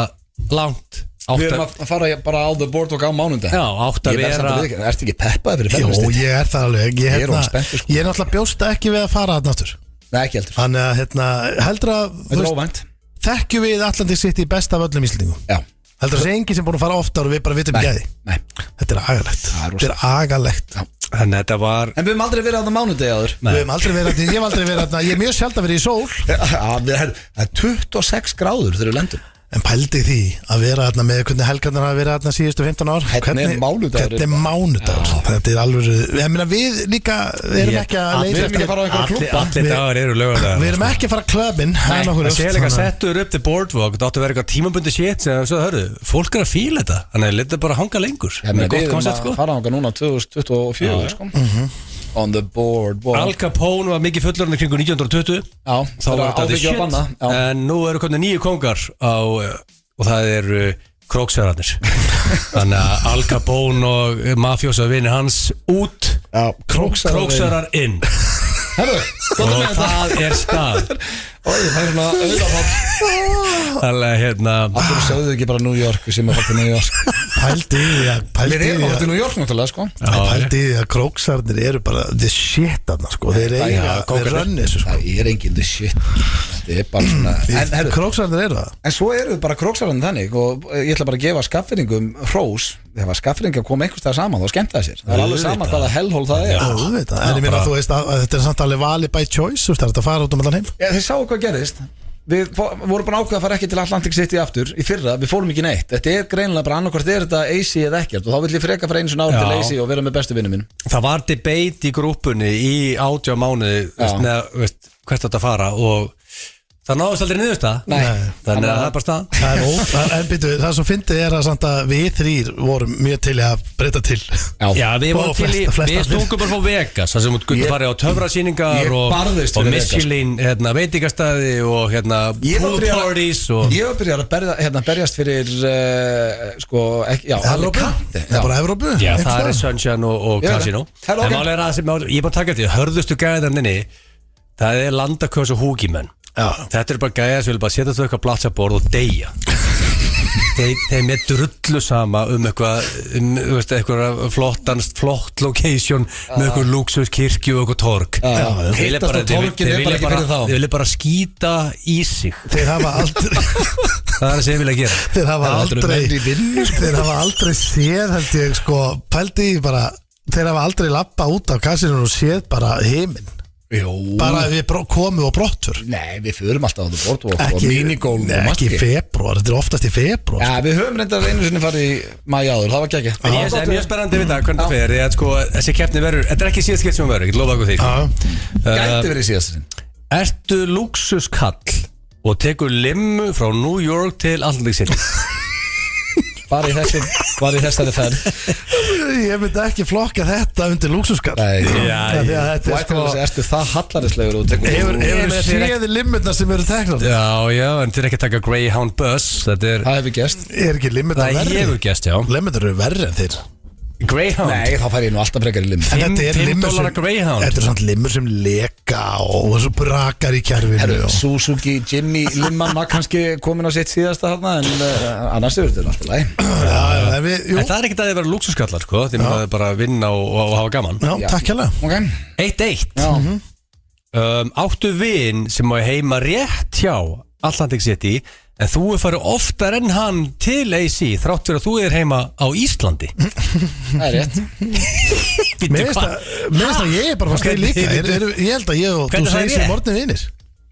langt Við erum að fara bara á the boardwalk á mánunda Já, átt að vera Ertu ekki peppaði fyrir Jó, ég er það alveg Ég er náttúrulega bjósta ekki við að fara að náttúr Nei, ekki heldur Þannig að heldur að Þetta er óvænt Þekkjum við Atlantic City best af öllum Íslendingum Já Heldur að það sé engi sem búin að fara oftar og við bara vitum gæði Nei Þetta er agalegt Þannig að þetta var En við höfum aldrei verið á það mánudegi áður Við höfum aldrei verið Ég hef aldrei verið Ég er mjög sjálf að vera í sól Það er 26 gráður þegar við lendum En pældi því að vera þarna með hvernig helgarnar hafa verið þarna síðustu 15 ár Þetta er mánudagur Þetta er alveg Ég meina við líka erum ekki að leita Við erum ekki að fara á einhverja klubba Allir dagar eru lögadagar Við erum ekki að fara að klöbin Það sé líka að setja upp til boardwalk Það áttu að vera eitthvað tímabundi shit Svo hörru, fólk er að fíla þetta Þannig að þetta bara hanga lengur Við erum að fara anga núna 2024 On the boardwalk Al Capone var mikið fullorðin kringu 1920 Já, það var áfengi að banna En nú eru komið 9 kongar og það eru króksverðarnir Þannig að Al Capone og mafjósa vinir hans út Króksverðar inn Og það er stað Það er svona auðvitað Þannig að Akkur sögðu ekki bara New York Við sem að fara til New York Pældi Við erum að fara til New York náttúrulega sko Pældi því að króksarnir eru bara the shit aðna sko Þeir rönni þessu sko Það er enginn the shit Þetta er bara svona Króksarnir eru það En svo eru bara króksarnir þannig Og ég ætla bara að gefa skaffinningum hrós Þegar skaffinningar kom einhvers staðar saman þá skemmta það sér Það er alveg sama hvaða hellhól það er En ég meina þú veist að þetta er samt alveg valið by choice Þú veist það er þetta að fara út allan heim Þeir sáu hvað gerðist Við vorum bara ákveða að fara ekki til Atlantic City aftur Í fyrra, við fórum ekki neitt Þetta er greinilega bara annarkvort er þetta AC eða ekkert Og þá vill ég freka fara einu svona ár til AC og vera með bestu vinnu minn Það var debate í grúpunni í 18 mánuði hvert þetta fara og það náðist aldrei niðurst það Þannig að það er bara stað En byrju, það sem fyndið er að, við þrýr vorum mjög til að breyta til Já, við vorum til við stungum bara á Vegas Það sem við farið á töfrasýningar og Michelin veitingastæði og pool parties Ég var byrjað að berjast fyrir Evrópu Það er bara Evrópu Já, það er Sunshine og Casino En málega er að ég er bara að taka þetta hörðustu gæðaninni Það er Landakös og Húgimenn Þetta er bara gæja sem vil bara setja þau eitthvað blatsaborð og deyja Þeim er drullu sama eitthvað flott location með eitthvað luxuskirkju og eitthvað torg Þeir vilja bara skýta í sig Þeir hafa aldrei Það er það sem ég vilja gera Þeir hafa aldrei séð held ég sko, pældi í bara þeir hafa aldrei lappa út af kassinum og séð bara heiminn bara við komum á brottför Nei, við förum alltaf á brottför og minigól ekki í februar, þetta er oftast í februar Já, við höfum reyndar einu sinni farið í maí áður, það var ekki Ég er mjög spennandi við það, hvernig það fer Ég sko, þessi keppni verður, þetta er ekki síðast skipt sem verður, ég lofa okkur því Gæti verið síðast sinn Ertu luxuskall og tekur limmu frá New York til Atlantic City Bara í þessari ferð Ég myndi ekki flokka þetta undir luxuskall Ertu það hallarislegur og tekur Hefur séð limmurnar sem eru teknar Já, en þið er ekki að taka Greyhound bus Það hefur gest Er ekki limmurnar verri? Það hefur gest, já Limmurnar eru verri en þeir Greyhound? Nei, þá fær ég nú alltaf frekar í limur $5 Greyhound Þetta er svona limmur sem leka og svo brakar í kerfinu Suzuki Jimmy limmanna kannski komin á sitt síðasta þarna en annars er þetta alltaf læg En það er ekki að þið vera luxuskallar sko Þið maður bara vinna og hafa gaman Já, takk hérlega 1-1 Áttu vin sem á heima rétt hjá Atlantic City En þú er farið oftar en hann til AC þrátt fyrir að þú er heima á Íslandi Það er rétt Mér finnst að ég er bara fast líka Ég held að ég og þú segir sem morgni vinir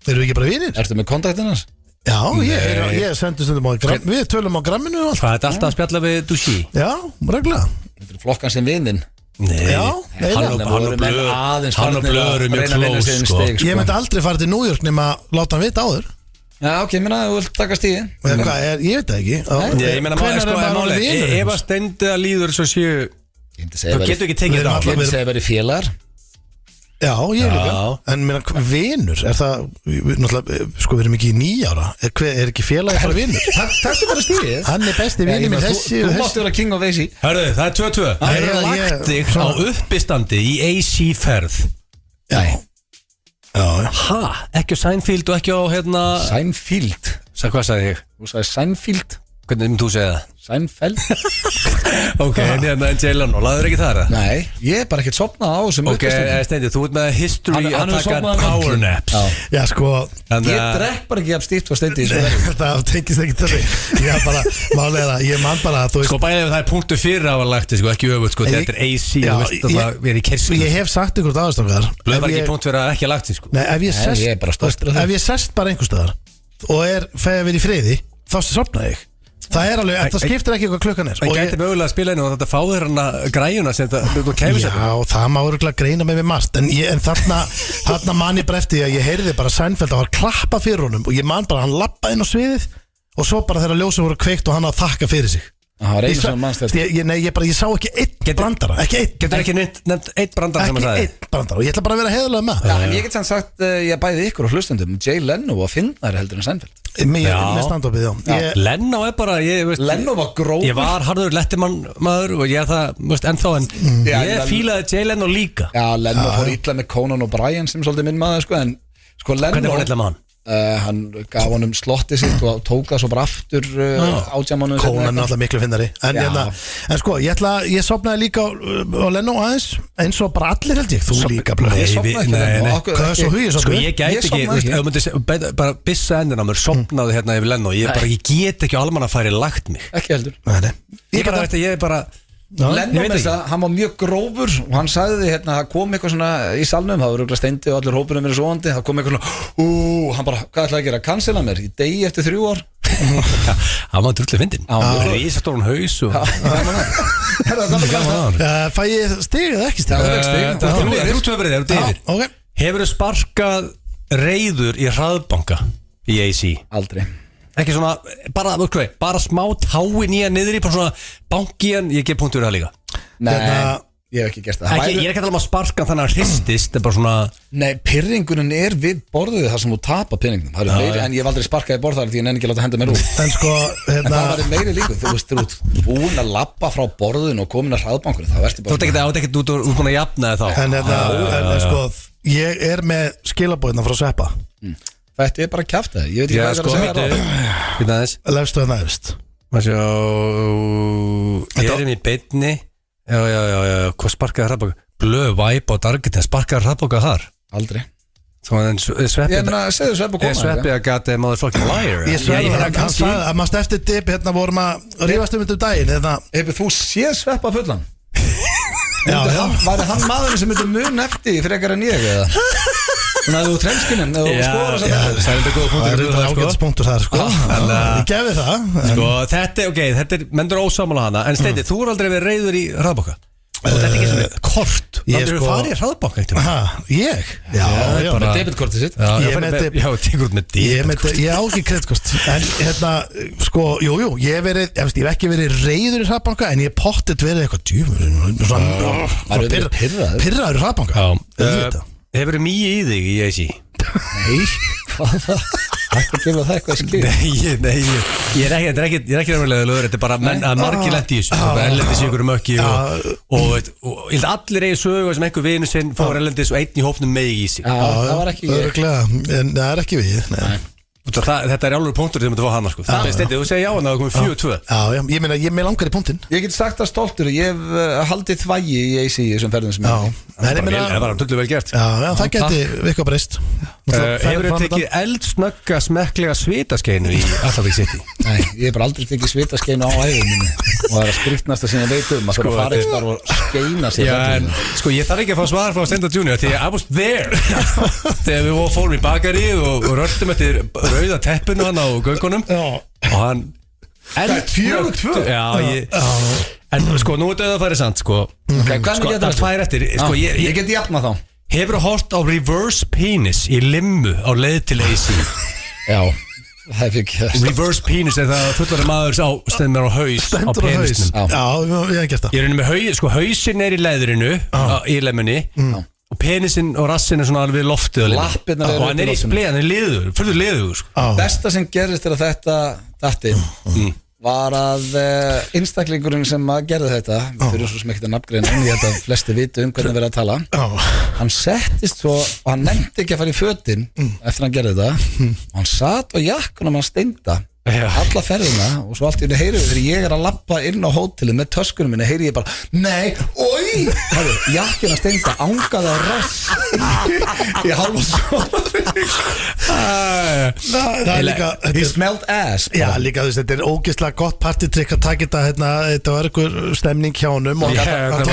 Þeir eru ekki bara vinir Ertu með kontaktin hans? Já, ég sendi stundum á Við tölum á gramminu Hvað er þetta alltaf að spjalla við Dushi? Já, reglulega Þetta er flokkan sem vininn Nei, hann og blöður er mjög close sko. Ég myndi aldrei fara til New York nema láta hann vita áður Já, ok, minna, þú vilt taka stíði Ég veit það ekki Ég meina ef að stendi að líður svo séu þá getur ekki tekið það Ég myndi segja að vera félagar Já, ég líka En minna, vinur, er það náttúrulega, sko, við erum ekki í 9 ára Er ekki félagi bara vinur? Takk bara stíði Hann er besti vinur með þessi Þú mátti vera king of AC Hörðu, það er 2-2 Það er lagt þig á uppistandi í AC ferð Já, ekki á Seinfeld og ekki á Seinfeld Hvað sagði ég? Þú sagði Seinfeld Hvernig myndi þú segja það? Seinfeld Ok, en Jay Leno, laður ekki það? Nei, ég er bara ekkert sopnað á þessum Ok, Steindi, þú ert með history að taka power naps Já, sko Ég drekk bara ekki af stíft og Steindi Það tengist ekki til því Ég bara, málega það, ég man bara Sko bæðið það er punktu fyrir á að lagti, sko, ekki öfut, sko Þetta er AC, þú veist að það verið í kerstu Ég hef sagt ykkur aðstofgar Blöð var ekki punkt fyrir að ekki að lagti, sko Nei, ef ég sest bara einhver staðar og fegur verið í friði þá sopna ég Það er alveg, það skiptir ekki hvað klukkan er Það gæti mögulega að spila inn og þetta fáður hann að græjuna sem þetta kemur sér Já, það má örgulega greina með margt En þarna man ég bara eftir að ég heyrði bara Seinfeld að var klappa fyrir honum og ég man bara að hann lappa inn á sviðið og svo bara þegar ljósum voru kveikt og hann að þakka fyrir sig Það var einu sem mannstætt Ég sá ekki einn brandara Ekki einn Getur ekki nefnt einn brandara sem að sagði Ekki einn brandara og ég ætla bara að vera heiðulega með Já, en ég get sann sagt, ég bæði ykkur og hlustundum Jay Leno var fyndnari heldur en Seinfeld Með stand-upið, já Leno er bara Leno var grófur Ég var harður lettimann maður og ég er það ennþá en ég fílaði Jay Leno líka Já, Leno fór illa með Conan O'Brien sem svolítið minn maður, sko En sko Leno Hvernig fór illa með hann? Hann gaf honum slotti sitt og tók það svo bara aftur 18 mánuðum Conan er alltaf miklu finnari En sko, ég sopnaði líka á Leno aðeins eins og bara allir held ég Þú líka blöð Ég sopnaði ekki Leno Hvað er svo hugið Sko ég gæti ekki Bara bissa endin á mér Sopnaði hérna yfir Leno Ég get ekki almannafæri lagt mig Ekki heldur Ég er bara Leno með þess að hann var mjög grófur og hann sagði hérna, það kom eitthvað svona í salnum, það voru Steindi og allir hópunum verið svoandi, það kom eitthvað svona hann bara, hvað ætlaði að gera, cancela mér í degi eftir 3 ár Hann var drullið fyndin Rísastórun haus Fæ ég stig eða ekki stig? Hefur þú sparkað reiður í hraðbanka í AC? Aldrei Ekki svona, bara smá táin í hann niður í bara svona banki í hann, ég gef punktur það líka Nei, ég hef ekki gert það Ég er ekki að tala um að sparka þannig að hristist, það er bara svona Nei, pirringunin er við borðið þar sem þú tapar pirringunum En ég hef aldrei sparkað í borðar því ég nenni ekki að láta henda mér út En sko, En það var meiri líku, þú veist, þú ert búin að lappa frá borðinu og komin að hraðbankunum Það verðst Þú ert ekkert út búin að jafna þið þá En sko, ég er með skilabóðina frá Sveppa Þetta er bara kjafta, ég veit ekki Já, hvað sko, það er að segja Býta aðeins Lefstu það næfst Maður sjá Erum í beinni Já, hvað sparkaði hraðbóka? Blöð, væp á dargetin, sparkaði hraðbóka þar Aldrei Svo en Sveppi Ég meina, segðu Sveppi að koma Sveppi að gata motherfucking liar Ég sverði það, hann sagði að maður eftir dip hérna vorum að rífast um daginn eða Hefur þú séð Sveppa fullan? Já. Væri hann maðurinn sem myndi mun eftir frekar en ég eða? Svona að þú tremskinin eða þú skoðar það er þetta góð það er punktur ágætspunktur það sko Ég gefi það Sko, þetta er mendur ósámála hana En Steindi, þú er aldrei verið reiður í hraðbóka Og þetta er ekki svona kort Ég Þannig að þú sko- farið í hraðbóka eitt Ég? Já, Bara debitkortið sitt Já, Ég með tekur út með Ég debit á ekki kreditkort En hérna, sko, jú, ég hef ekki verið reiður í hraðbanka En ég hef pottet verið eitthvað Maður er pirraður. Pirraður í hraðbanka Hefur þið mýi í þig í AC? Nei, hvað það? Ætti að gefa það eitthvað skil Nei, ég er ekki nefnilega lögur Þetta er bara að margir lendi í þessu Erlendis í ykkur mökki og ég held allir eigi sögu sem einhver vinu sinn fór erlendis og einn í hópnum megi í sig Já, það var ekki ég Örugglega, en það er ekki við nei. Þetta er alveg punktur þegar þú myndir fá hana sko. Það er Steindi, þú segir já en það komið 4-2 Já, ég meina, ég með langar í punktinn Ég get sagt það stoltur, ég hef haldið þvægi í AC í þessum ferðum sem Já, ég það Það var tullu vel gert Já, það geti eitthvað breyst Hefur þið tekið eldsnögga smekklega svitaskeinu í Allavík City? Nei, ég hef bara aldrei tekið svitaskeinu á æðum minni og það er að skrýtnasta sem ég veit að fyrir að fara ekki þar og skeina sér Sko, ég þarf ekki að fá svar frá Steindi Junior því I was there þegar við fórum í bakarið og röldum eftir rauða teppinu hann á göngunum og hann Fjögur-tvö? En sko, nú er þetta að færi sant sko það fær eftir Ég get jafna þá Hefur þú hort á reverse penis í limmu á leið til AC? Já, það hef ég ekki Reverse penis er það fullari maður stendur á haus á penisnum Já, ég hef gert það Ég er með haus, sko hausin er í leðrinu í lemmunni og penisinn og rassin er svona alveg við loftið Lappirnar eru og hann er í splið, hann er liður, fyrir liður sko. Besta sem gerist er að þetta datti var að einstaklingurinn sem að gerði þetta við þurfum svo sem ekkert að nafngreina en ég held að flesti vitu hvernig verið að tala hann settist svo og hann nefndi ekki að fara í fötin eftir hann gerði þetta og hann satt á jakkunum að Steinda alla ferðina og svo allt í henni heyri við þegar ég er að labba inn á hótelið með töskunum minni heyri ég bara nei, oi jakkuna Steinda ángaði á rass ég halva svo Það er líka he smelled ass Já, líka þú veist, þetta er ógeðslega gott partitrykk að taka þetta þetta var einhver stemning hjá honum og hann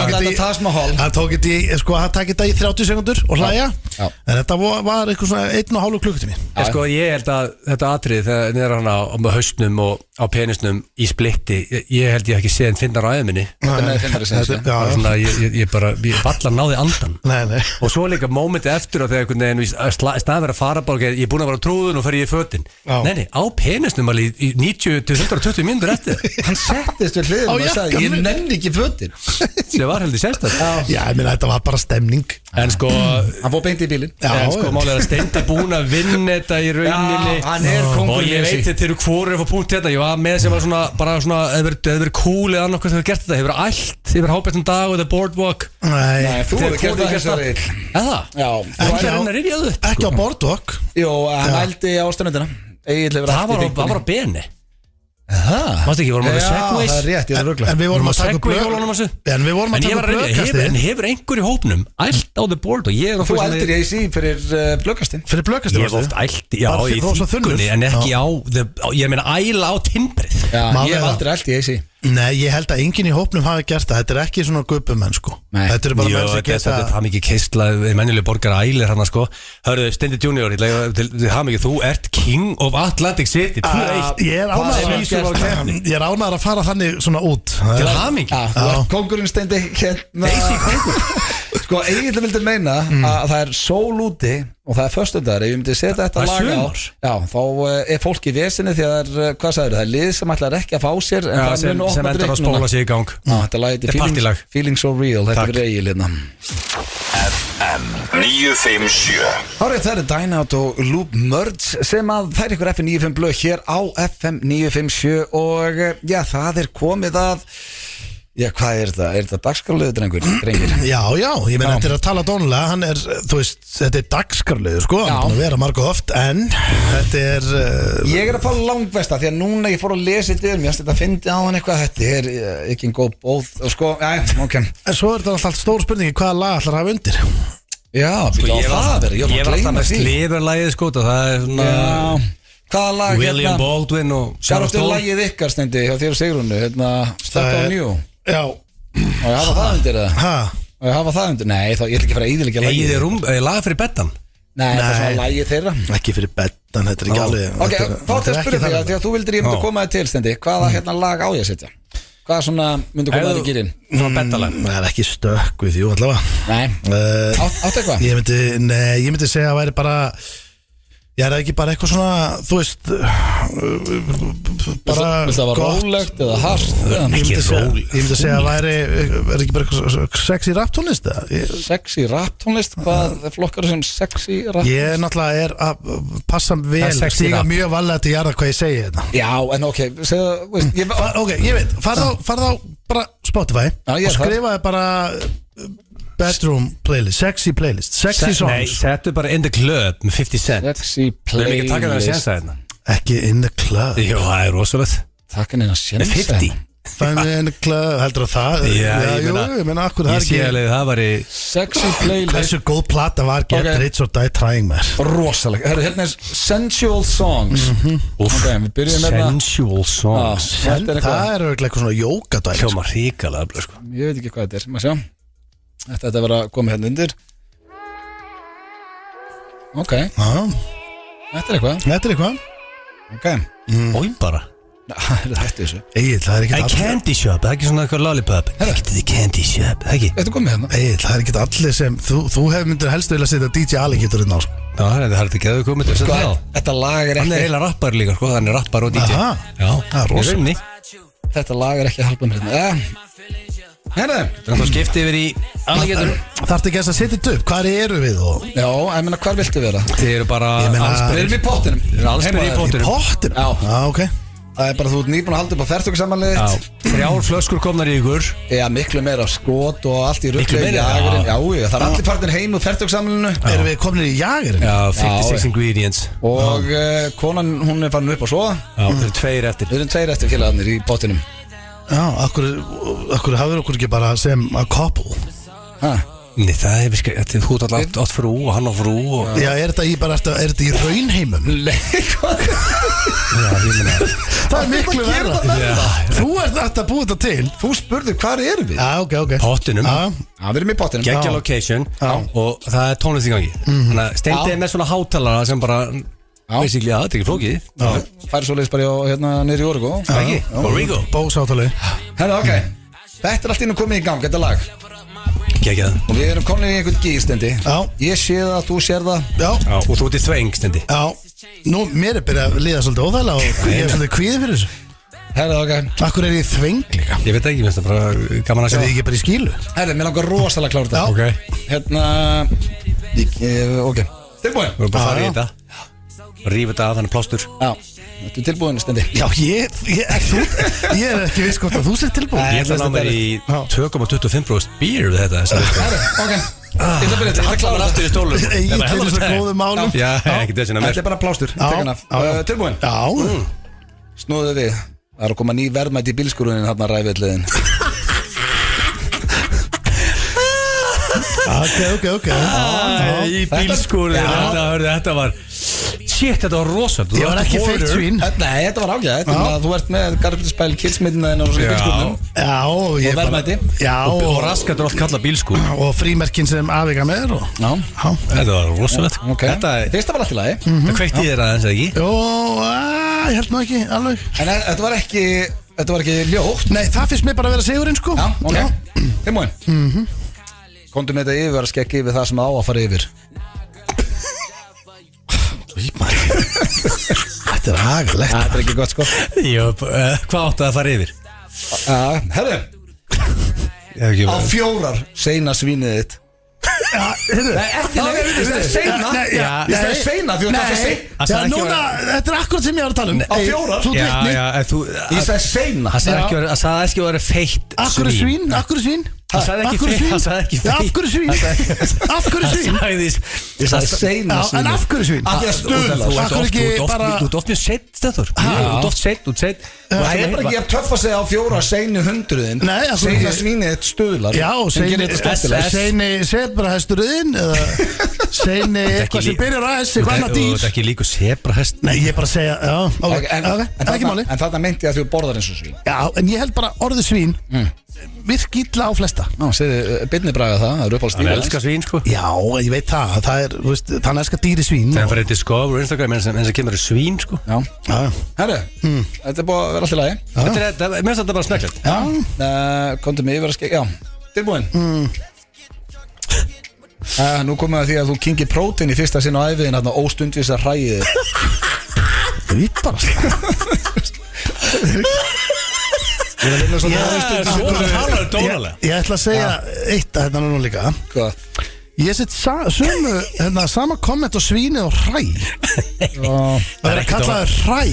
tók þetta í sko, hann tók þetta í 30 sekundur og hlæja en þetta var eitthvað svona 1,5 klukkutími Sko, ég held að þetta atrið þegar niður hann með hausnum og á penisnum í splitti ég held ég ekki séð en finnar á æðminni ég bara vallar náði andan og svo líka mómenti eftir og þegar einhvern veginn staðverð að fara bara ég er búin að vera á trúðun og fer ég í fötin nei, á penisnum alveg í 90-120 mínútur eftir hann settist við hliðum og sagði ég nenni ekki fötin það var heldur sérstætt Já, ég meina þetta var bara stemning en sko hann fór beint í bílinn en sko málið er að Steindi búin að vinna þetta í rauninni og ég veit þetta eru hvorið að fá punkt hérna ég var með sem var svona bara svona eða verið cool eða annað hvað það hefur gert þetta hefur allt yfir hábættum dag og the boardwalk Nei, þú hefur gert það þessari eða? Já ekki á boardwalk Jó, hann ældi á ströndina það var á beni Mástu ekki, vorum við segways það er rétt, ég er ruggla En við vorum að taka segway hjólunum þessu En við vorum að taka blöðkastið En hefur einhver í hópnum ælt á the board og ég Þú ældir ég í sí fyrir blöðkastinn Fyrir blöðkastinn Ég hef oft ælt, já, í þingunni en ekki á, ég meina æla á timbrið Já, ég hef aldrei ælt í AC Nei, ég held að enginn í hópnum hafi gert það Þetta er ekki svona guppumenn sko Þetta er bara menn sem geta Þetta er mikið keistlað mennileg borgar ælir hann sko Hörðu, Steindi Junior, þú ert king of Atlantic City 2-1 Ég er ánægður að fara þannig svona út Til hamingi Þú ert kongurinn Steindi Þessi kongur Sko, eiginlega vildi meina að það er sól úti og það er föstudagur, ef ég myndi setja þetta lag á þá er fólk í vesinni því að það er, hvað sagður, það er lið sem ætlar ekki að fá sér sem endar að spóla sig í gang Þetta lag er Feeling So Real, þetta er eigin hérna FM 957 Hárið, það er Dynout og Loop Merge sem að þær ykkur FM 95 blöð hér á FM 957 og já, það er komið að Já, hvað er þetta? Er þetta dagskrárliður, drengir? Já, ég meina þetta er að tala dónulega. Hann er, þú veist, þetta er dagskrárliður sko. Hann er búin að vera marga oft. En þetta er Ég er að fá langvesta því að núna ég fór að lesa þetta Mér finnst þetta að fyndi á hann eitthvað Þetta er ekki en góð bóð Sko, ok En svo er þetta alltaf stór spurningi hvaða lag ætlar að hafa undir. Já, býta á það verið Ég var alltaf með Sliverlægið sko það er svona Hvaða lag William Baldwin og Hvað áttu lagið ykkar stendi hjá þér og Sigrúnu Stuck on You Já. Og ég hafa það undir það Ha? Og ég hafa það undir Nei, þá ég ætla ekki að fara að íðilegja lagið Eigið er laga fyrir beddan Nei, það er svona lagið þeirra Ekki fyrir beddan, þetta er ekki alveg. Ok, þá til að spyrja því að þú vildir ég myndi koma þér til stendi Hvaða lag á ég að setja? Hvaða svona myndi koma þér í gýrin? Svona beddalag Það er ekki stökk við jú allavega. Nei, áttu eitthvað? Ég myndi segja að væri bara. Ég er ekki bara eitthvað svona, þú veist, bara Viltu það var gott. rólegt eða hart? Ég myndi segja að væri, er ekki bara eitthvað sexy rap tónlist? Sexy rap tónlist? Hvað flokkar sem sexy rap tónlist? Ég náttúrulega er að passa vel, sexy stíga rap. mjög varlega til jarða hvað ég segi þetta. Já, en ok, segðu, veist Ok, ég veit, farð á bara Spotify Já, ég og þar. skrifaði bara bedroom playlist, sexy playlist, sexy Nei, songs. settu bara In the Club með 50 Cent Sexy Við erum ekki taka það að playlist sénsa hérna Ekki in the club. Jú, það er rosalegt Takk henni að sjensa 50 Þannig in the club, heldur það? Já, ég meina, akkur það Ég er sé ekki. alveg það var í Sexy playlist Hversu góð plata var Get Ok. Rich or Die Trying með. Rosaleg Hérna er Sensual Songs Ok, við byrjum með það Sensual Songs Þetta er eitthvað Það er auðvitað eitthvað svona jókadæmi. Hljóma ríkala öfla sko Ég veit ekki hvað þetta er, maður sjá Þetta er verið að koma hérna undir Ok, þetta er eitthvað Þetta er eitthvað. Ok, Ói bara það er hættu þessu Egil, það er ekki A candy shop, það er ekki svona eitthvað lollipop Ekki the candy shop, það ekki Þetta er komið hérna Egil, það er ekki allir sem þú hefur myndir helst vilja setja DJ Alligatorinn á sko. Já, það er þetta ekki að við komum til Sko, að Þetta lag er Hann er ekki eiginlega rappar líka, sko, hann er rappar og DJ Aha. Já, Það er í rosa. rauninni Þetta lag er ekki að halpa mér hérna Herðu Þannig að skipti yfir í Alligator Þarftu ekki að setja þetta upp, hvað eru við og Já, ég meina, hvar viltu vera? Þið eru bara Ég meina- Við allsbergir erum í pottinum Þið eru allsbergir í Heima, pottinum pottir? Já. Ok. Það er bara þú ert nýbúin að halda upp á fertugssamanlið Já, 3 flöskur komnar í ykkur Já, miklu meira skot og allt í Miklu ruggli meira, Jagerinn, já. já, það er allir partin heim úr fertugssamanlinu Erum við komin í Jagerinn? Já, 56 Já. ingredients Og konan, hún er farin upp að sofa Já, það eru 2 eftir Við erum 2 eftir félagarnir í pottinum Já, akkur hafður okkur ekki bara sem a couple? Ha? Nei, það er þetta þú ert alltaf átt frú og hann á frú og Já, er þetta í raunheimum? Nei, hvað? Já, ég meina Það er miklu gerir verra. það með það? Þú ert að búa þetta til. Þú spurðir hvað erum við? Já, ok. Pottinum Já, Já, við erum í pottinum Geggja Já. location Já. og það er tónlist í gangi Þannig að Steindi Já. er með svona hátalara sem bara basically, það er ekki flókið Færi svoleiðis bara hérna niður í Origo Ekki? Origo bóksátali. Hérna, ok Þetta er allt inn og komið í gang, þetta lag Geggjað Og við erum komin í einhvern gístendi Já. Ég sé það, þú sér það Já, Já, og þú ert í þveng, Steindi já. Nú, mér er byrjað að liða svolítið óþægilega og ég er svolítið kvíði fyrir þessu. Herðu, ok Akkur er ég þveng líka? Ég veit ekki, minnst það bara gaman að Er ég sjá ekki bara í skílu? Herðu, mér langar rosalega klára þetta Ok, Hérna Ok, tilbúin við erum bara að fara í Já. þetta Rífa þetta af, þannig plástur Já, þetta er tilbúin stendi Já, ég er ekki viss hvort að þú sér tilbúin. Nei. Ég ætla að ná mér í Já. 2,25% beer við þetta þessari viku. Herðu, ok Ég ætla að byrja þetta, ég ætla að klára aftur í stólum Egil til þess að góðu málum. Já, ekki þess að Þetta mér er bara plástur, Já, tek hann af já. Tilbúin Já, Snúðu við Það er að koma ný verðmætt í bílskurðunin Þarna ræfiðliðin ok. Í bílskúrið Þetta var Shit, þetta var rosa Ég var ekki feitt svín. Nei, þetta var ágætt Þú ert með garflispæl kidsmyndina og svona í bílskurnum Já, ég Og verðmæti. Já, Og raskat er oft kallað bílskúr og frímerkin sem afvika með þér og Já, Já, Þetta var rosalegt ok Þetta Fyrsta var allt í lagi Það kveikti þér aðeins, eða ekki? jó, ég held nú ekki alveg. En þetta var ekki ljótt Nei, það finnst mér bara að vera sigurinn sko. Já, ok Tilbúin Komdu með þetta yfir að skekki yfir það sem á að fara yfir Þetta er agalegt. Þetta er ekki gott sko Jú, hvað áttu að fara yfir? Herðu Ég hef ekki Á 4 seina svínið þitt Nei, ekki lengur, þetta er seina Þetta er seina því að það er seina Núna, þetta er akkurat sem ég var að tala um Á 4 Þú dvittni Ég sagði seina Það sagði ekki að vera feitt Akkur svín Það sagði ekki feitt Af hverju svín? Af hverju svín? Ég sagði seina En af hverju svín? Af því að stuðlar Þú ert oft mjög seitt Stefán Þú ert oft seitt Það er bara ekki að töffa sig á 4 seinu hundruðin Seina svínið eitt stuðlar Já, seini sebrahesturinn eða seini eitthvað sem byrjar að hessi hvað annað dýr Þú ert ekki líka sebrahest Nei, ég er bara að segja, ekki máli En þarna meinti ég að þú borðar eins og svín Já, en ég held bara orðið svín virk illa á flesta Byrni Braga það er uppáhaldsstíl Hann elskar svín sko Já, ég veit það er, þú veist, hann elskar dýri svín Það er farið Discover Instagram en sem kemur í svín sko Já, herru, þetta er búið að vera allt í lagi Mér finnst þetta bara snögglegt Já, komdu mig yfir að skegja Já, tilbúin Nú komum við að því að þú kingir prótein í fyrsta sinn á æfiðin að óstundvisa hræðið Það er bara Ég ætla að segja eitt að þetta nú líka Hvað? Ég set sömu sama komment á svínið og hræ Það er að kalla það hræ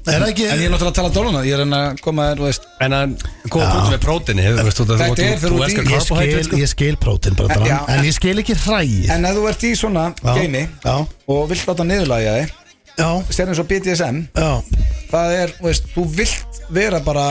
Það er ekki En ég er náttúrulega að tala dóluna Ég er að koma þér, þú veist En að koma út með prótini Þú elskar karbohætt Ég skil prótin bara En ég skil ekki hræ En ef þú ert í svona geimi og vilt láta niðurlægja þig sér eins og BDSM það er, þú veist, þú vilt vera bara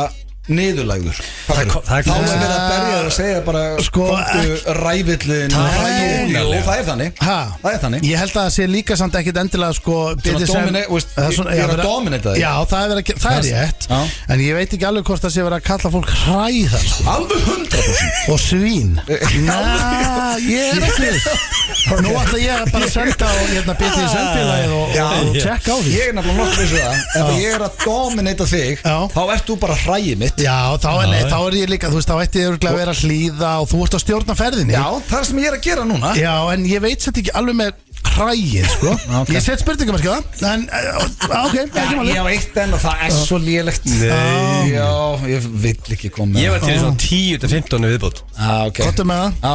niðurlægður þá er verið að berja þér að segja bara komdu rævillin það er þannig Ég held að það sé líka samt ekkit endilega sko BDSM ég er að dominata þig Já, það er rétt en ég veit ekki alveg hvort það sé verið að kalla fólk hræðar alveg 100% og svín ég er ekki Nú ætla ég bara að senda á BDSM-félagið og tjekka á því Ég er nefnilega nokkuð þessu það ef ég er að dominata þig þá ert þú bara hræðið mitt Já, þá er ég líka, þú veist, þá ætti ég að vera að hlýða og þú ert að stjórna ferðinni Já, það er sem ég er að gera núna Já, en ég veit sett ekki alveg með hræið, sko Ég set spurningamarki það en, ekki máli Ég á eitt enn og það er svo lélegt Nei Já, ég vill ekki koma Ég var til svona 10-15 viðbót Kottu með það Já,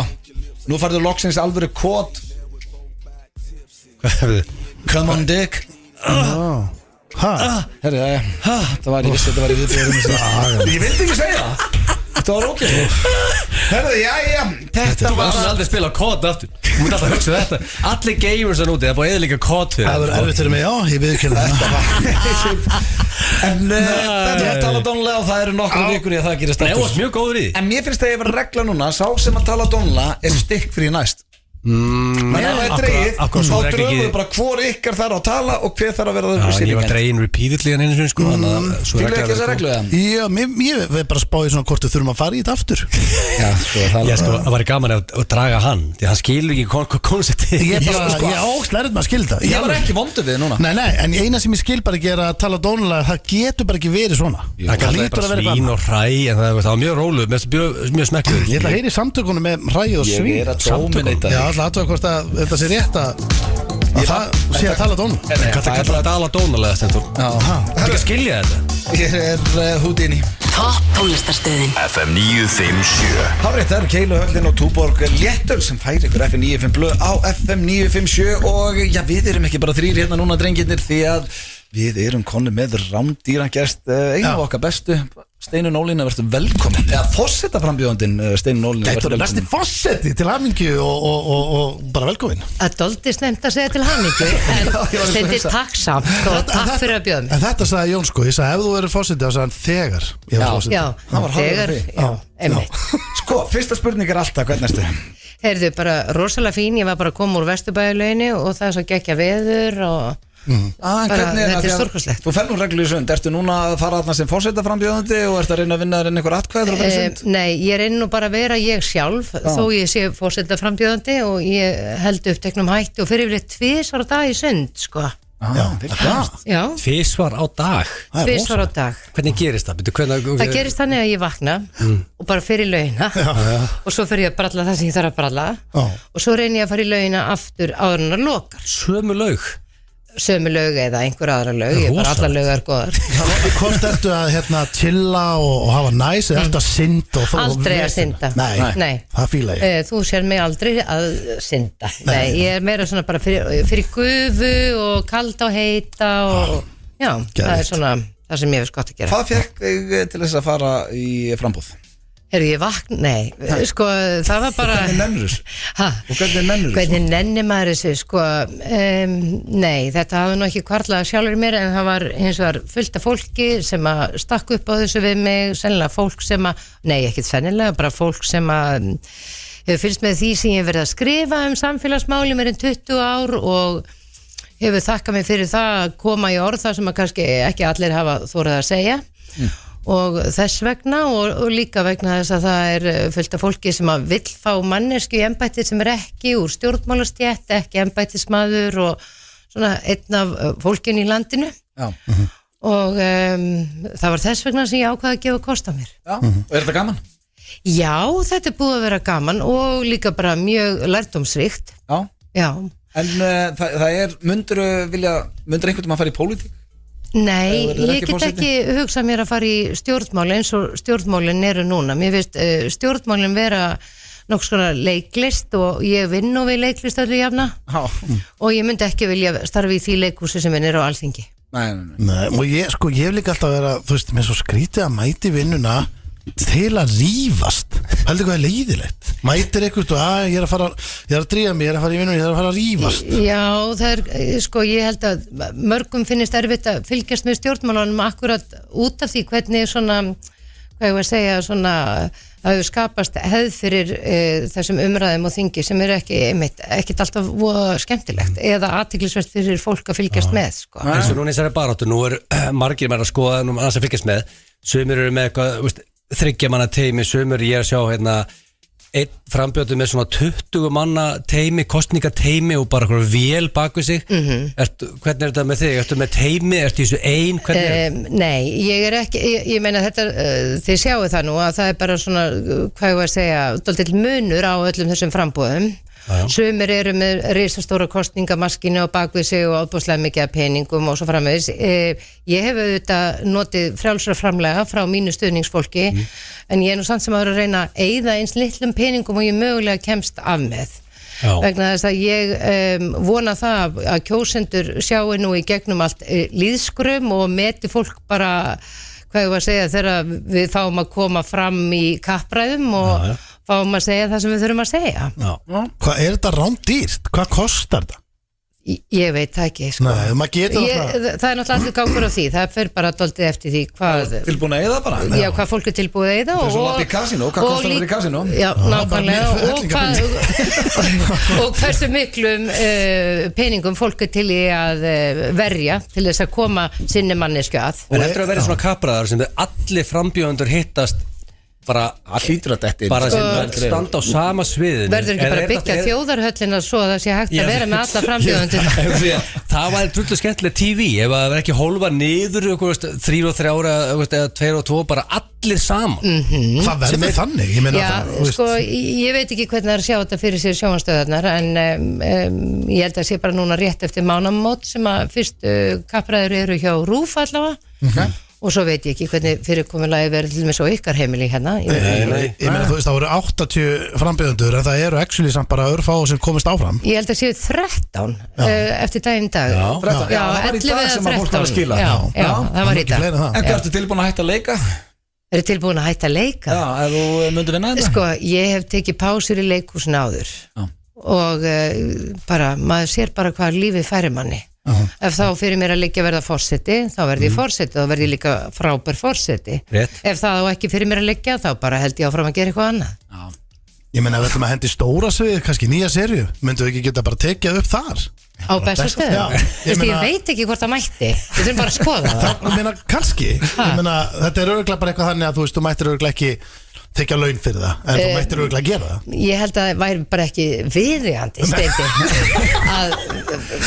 nú farðu loksins alvöru kót Hvað hefur þið? Come on dick Herri, það var, ég vissi þetta var í viðbóðum Ég vildi ekki segja það Þetta var ok Herri, já Þú var aldrei að spila kót aftur Þú mútti alltaf að hugsa þetta Allir gamers að núti, það er búið eða líka kót fyrir Það verður erfitt fyrir mig, já, ég viðurkenni þetta En þetta er tala dónulega og það eru nokkru vikur í að það gerir status Nei, þú varst mjög góður í því En mér finnst það að ég var regla núna Sá sem að tala dónulega er stikk fyrir næst Þannig að það er dreigð Þá dröfum við bara hvor ykkar þarf að tala og hver þarf að vera það fyrir ég var dregin repeatedly en einu sinni sko Fylgðu ekki þessa reglu eða? Já, ég veið bara spáði svona hvort við þurfum að fara í þetta aftur Já, það var gaman að draga hann því hann skilur ekki koncepti Ég óslærit maður skilda Ég var ekki vondu við núna Nei, en eina sem ég skil bara ekki er að tala dónulega Það getur bara ekki verið svona Það lítur að vera svín og hræ en það var mjög róluð, mjög smekkur Ég ætla að heyra í samtökunum með hræ og svín aðtöða hvort að þetta sé rétt að það sé að tala dónu Hvað það kallar að tala dónulega stendur Það er ekki að skilja þetta Ég er Houdini Topp tónlistarstöðin FM 957 Hafrétt, það eru Keiluhöllin og Túborg Léttöl sem færi ykkur FM 95 blöð á FM 957 og já, við erum ekki bara þrír hérna núna drengirnir því að við erum konu með rándýran gest einu af okkar bestu Steinunn Ólína, verður velkomin eða fossetaframbjóðandinn Steinunn Ólína Þetta er næsti fossetti til hamingju og bara velkomin Það doldi snemt að segja til hamingju en þetta er takksamt og takk fyrir að bjóða mig En þetta sagði Jón sko, ég sagði ef þú verður fossetti þá sagði hann þegar ég var fossetti Já, þegar, einmitt Sko, fyrsta spurning er alltaf, hvernig erstu? Heyrðu, bara rosalega fín, ég var bara að koma úr Vesturbæjarlauginni og það er svo geggja veður og bara, þetta er stórkostlegt Þú fer nú reglu í sund, ertu núna að fara þarna sem forsetaframbjóðandi og ertu að reyna að vinna þér inn einhver atkvæður Nei, ég reyna nú bara að vera ég sjálf þó ég sé forsetaframbjóðandi og ég held uppteknum hætti og fyrir yfir 2 á dag í sund, sko Já, 2 á dag 2 á dag Hvernig gerist það? Það gerist þannig að ég vakna og bara fer í laugina og svo fer ég að bralla það sem ég þarf að bralla og svo reyni ég að fara í laugina aftur áður en að lokar Sömu laug sömu lög eða einhver aðra lög, ég er bara allar lögar góðar. Hvort ertu að chilla og hafa næs eða ertu að synda? Aldrei að synda. Nei. Það fíla ég. Þú sér mig aldrei að synda. Nei, ég er meira svona bara fyrir gufu og kalda og heita og já, það er svona það sem ég hef gott að gera. Hvað fekk þig til þess að fara í frambúð? Heyrðu, ég vakna, nei, sko, það var bara... Hvernig nennur þessu? Og hvernig nennur þessu? Hvernig nennir maður þessu, sko, nei, þetta hafði nú ekki kvarlað sjálfur mér, en það var hins vegar fullt af fólki sem að stakk upp á þessu við mig, sennilega fólk sem að, nei, ekkert sennilega, bara fólk sem að hefur fylgst með því sem ég hef verið að skrifa samfélagsmáli mér 20 ár og hefur þakkað mig fyrir það að koma í orð þar sem að kannski ekki allir hafa þórað að segja. Og þess vegna og líka vegna þess að það er fullt af fólki sem að vill fá mannesku í embætti sem er ekki úr stjórnmálastjætt, ekki embættismadur og svona einn af fólkinu í landinu. Já. Og það var þess vegna sem ég ákvaði að gefa kost á mér. Já, og er þetta gaman? Já, þetta er búið að vera gaman og líka bara mjög lærdómsríkt. Já. En það er, myndur einhvern veginn að fara í pólitík? Nei, ég get ekki hugsað mér að fara í stjórnmál eins og stjórnmálin eru núna. Mér finnst stjórnmálin vera nokkuð svona leiklist og ég vinn nú við leiklist öllu jafna og ég myndi ekki vilja starfa í því leikhúsi sem er á Alþingi. Nei, og ég hef líka alltaf verið að, þú veist, mér svo skrítið að mæti vinnuna til að rífast. Heldur hvað er leiðilegt? Mætir eitthvað og ég er að drífa mig, ég er að fara í vinnuna, ég er að fara að rífast. Já, það er, sko, ég held að mörgum finnist erfitt að fylgjast með stjórnmálunum akkurat út af því hvernig svona, hvað ég var að segja, svona að hefur skapast hefð fyrir þessum umræðum og þingi sem er ekkit alltaf skemmtilegt eða athyglisvert fyrir fólk að fylgjast með, sko. Eins og núna í þessari baráttu, nú er margir með að skoða annars að fylgjast með, sumir eru með eitthvað, 3 manna teimi, sumur ég er að sjá einn frambjóður með svona 20 manna teimi, kostningateimi og bara eitthvað vél bak við sig. Hvernig er þetta með þig? Ertu með teimi? Ertu í þessu ein? Nei, ég er ekki, ég meina þetta, þið sjáu það nú að það er bara svona, hvað ég var að segja, dálítill munur á öllum þessum frambúðum. Sumir eru með risastóra kostningamaskinu á bakvið sig og ábúslega mikið af peningum og svo framvegis. Ég hef auðvitað notið frjálsra framlega frá mínu stuðningsfólki en ég er nú samt sem að reyna að eyða eins litlum peningum og ég mögulega kemst af með. Vegna þess að ég vona það að kjósendur sjáu nú í gegnum allt lýðskrum og meti fólk bara, hvað ég var að segja, þegar við fáum að koma fram í kappræðum og fáum að segja það sem við þurfum að segja. Hvað er þetta rándýrt? Hvað kostar þetta? Ég veit það ekki, sko. Nei, maður getur það er náttúrulega allir gangur á því. Það fer bara dálítið eftir því hvað tilbúin að eyða bara? Já, hvað fólk er tilbúið að eyða og svo lappi í kasínó, hvað kostar það í kasínó? Já, nákvæmlega og hversu miklum peningum fólk er til í að verja til þess að koma sinni mannesku að. En eftir að vera svona kapraðar sem allir frambjóðendur hittast bara sem standa á sama sviðinu. Verður ekki bara að byggja þjóðarhöllina svo að það sé hægt að vera með alla frambjóðendur? Það var drullu skemmtileg TV ef það verður ekki hólfa niður 3 og 3 eða 2 og 2 bara allir saman. Það verður þannig? Já, sko, ég veit ekki hvernig það er að sjá þetta fyrir sér sjónvarpsstöðvarnar en ég held að sé bara núna rétt eftir mánamót sem að fyrstu kappræður eru hjá RÚV allavega. Og svo veit ég ekki hvernig fyrirkomulagi verður til með svo ykkar heimili hérna. Ég meina, þú veist, það voru 80 frambjóðendur en það eru actually samt bara örfá sem komist áfram. Ég held að séu 13 eftir daginn dag. Já, það var í dag sem að fólk var að skila. Já, það var í dag. En hvað ertu tilbúin að hætta að leika? Ertu tilbúin að hætta að leika? Já, ef þú myndir vinna þetta? Sko, ég hef tekið pásur í leikhúsinu áður og bara, maður sér bara hvað lífið færir manni. Ef þá fyrir mér að liggja verða forseti þá verði ég forseti og verði ég líka frábær forseti. Ef það á ekki fyrir mér að liggja þá bara held ég áfram að gera eitthvað annað. Ég meina, við ætlum að hendi stóra svið, kannski nýja serju myndu við ekki geta bara tekið upp þar á Bessastöðum? Ég veit ekki hvort það mætti, við þurfum bara að skoða það. Ég meina, kannski þetta er örugglega bara eitthvað þannig að þú veist, þú mættir örugglega ekki tekja laun fyrir það, en þú mættir örugglega að gera það. Ég held að það væri bara ekki viðeigandi Steindi að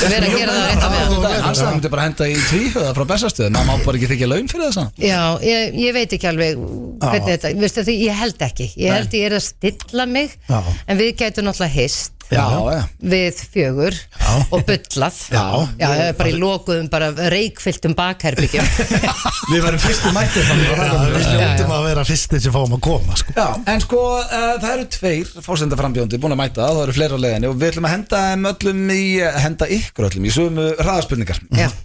vera að gera það rétt að meðan. Hans það myndi bara henda í tvíhöða frá Bessastöðum, maður má bara ekki tekja laun fyrir það. Já, ég veit ekki alveg hvernig þetta, veistu því, ég held ekki. Ég held ég er að stilla mig, en við gætum náttúrulega hist við 4 og bullað bara í lokuðum, bara reykfylltum bakherbyggjum. Við varum fyrstu mættir Við hljóttum að vera fyrstir sem fáum að koma sko. Já, en sko, það eru 2 fórsendaframbjóndi búin að mæta, það eru fleiri á leiðinni og við ætlum að henda ykkur öllum í sömu hraðaspurningar.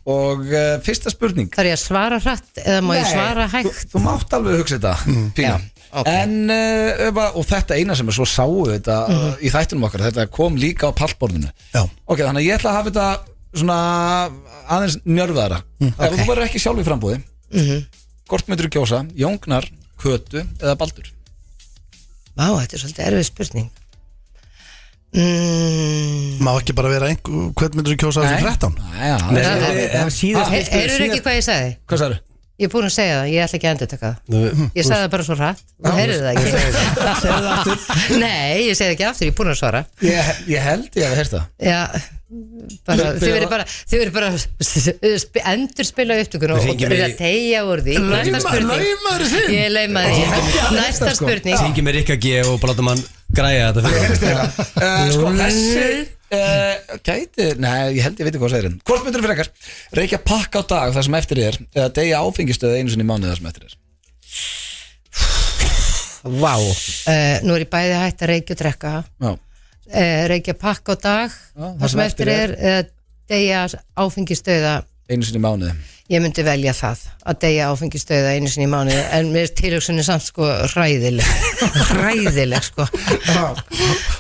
Og fyrsta spurning. Þarf ég að svara hratt eða má ég svara hægt? Þú mátt alveg hugsa þetta, Pína. En, og þetta eina sem svo sáu þetta í þættunum okkar, þetta kom líka á pallborðinu. Ok, þannig að ég ætla að hafa þetta svona aðeins njörfaðara. Ef þú verður ekki sjálf í frambúði, hvort myndir þú kjósa, Jóngnar, Kötu eða Baldur? Vá, þetta svolítið erfið spurning. Má ekki bara vera hvern myndir þú kjósa þessum 13? Heyrður ekki hvað ég sagði? Hvað sagði? Ég er búin að segja það, ég ætla ekki að endurtaka það. Ég sagði það bara svo hratt. Þú heyrðu það ekki. Segðu það aftur. Nei, ég segi það ekki aftur, ég er búin að svara. Ég held ég að heyrta. Já, þið verður bara endurspila upptökun og byrja að tegja úr því. Næsta spurning. Ég laumaði því. Næsta spurning. Syngi með Rikka G og bara láta mann græja þetta fyrir. Sko þessi gæti, nei, ég held ég veit hvað það segir. Hvort myndir þú frekar reykja pakka á dag það sem eftir er eða deyja áfengistöð einu sinni í mánuði það sem eftir er? Vá. Nú er ég bæði hægt að reykja og drekka. Reykja pakka á dag það sem eftir er eða deyja áfengistöða einu sinni í mánuði. Ég myndi velja það, að deyja áfengistöða einu sinni í mánuði, en mér tilhugsunni samt sko hræðileg sko.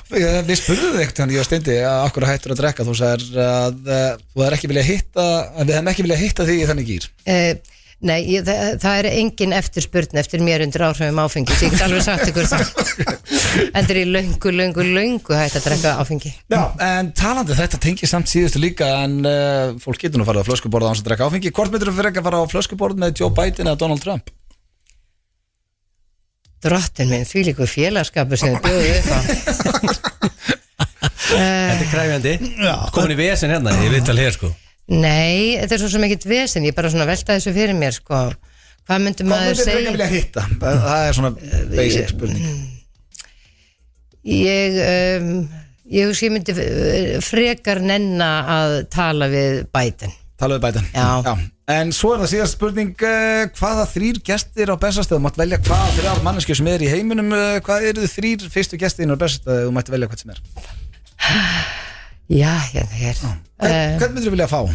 Við spurðum þig ekkert, ég var steindi að okkur hættur að drekka, þú sagðir að þú hefði ekki viljað hitta, að við hefum ekki viljað hitta því í þannig gýr. Nei, það er engin eftirspurn eftir mér undir áhrifum áfengis, ég get alveg sagt ykkur það. En það er í löngu hægt að drekka áfengi. Já, en talandi þetta tengir samt síðustu líka, en fólk getur nú farið á flöskuborð á hans að drekka áfengi. Hvort myndir þú frekar fara á flöskuborð með Joe Biden eða Donald Trump? Drottinn minn, því líku félagskapur sem þið bjóðu upp á. Þetta er kræfjandi. Komin í vesen hérna, ég veit alveg hér sko. Nei, þetta er svo sem ekkert vesen, ég bara svona velta þessu fyrir mér sko. Hvað myndi maður segja? Hvað myndir þú vilja hitta? Það er svona basic spurning. Ég myndi frekar nenna að tala við Biden. Tala við Biden? Já. En svo er það síðast spurning, hvaða 3 gestir á Bessastöð, þú mátt velja hvaða 3 manneskjur sem er í heiminum, hvað eru þið 3 fyrstu gestir á Bessastöð, þú mátt velja hvað sem er? Já, hérna hér. Hvern myndir þú vilja fá?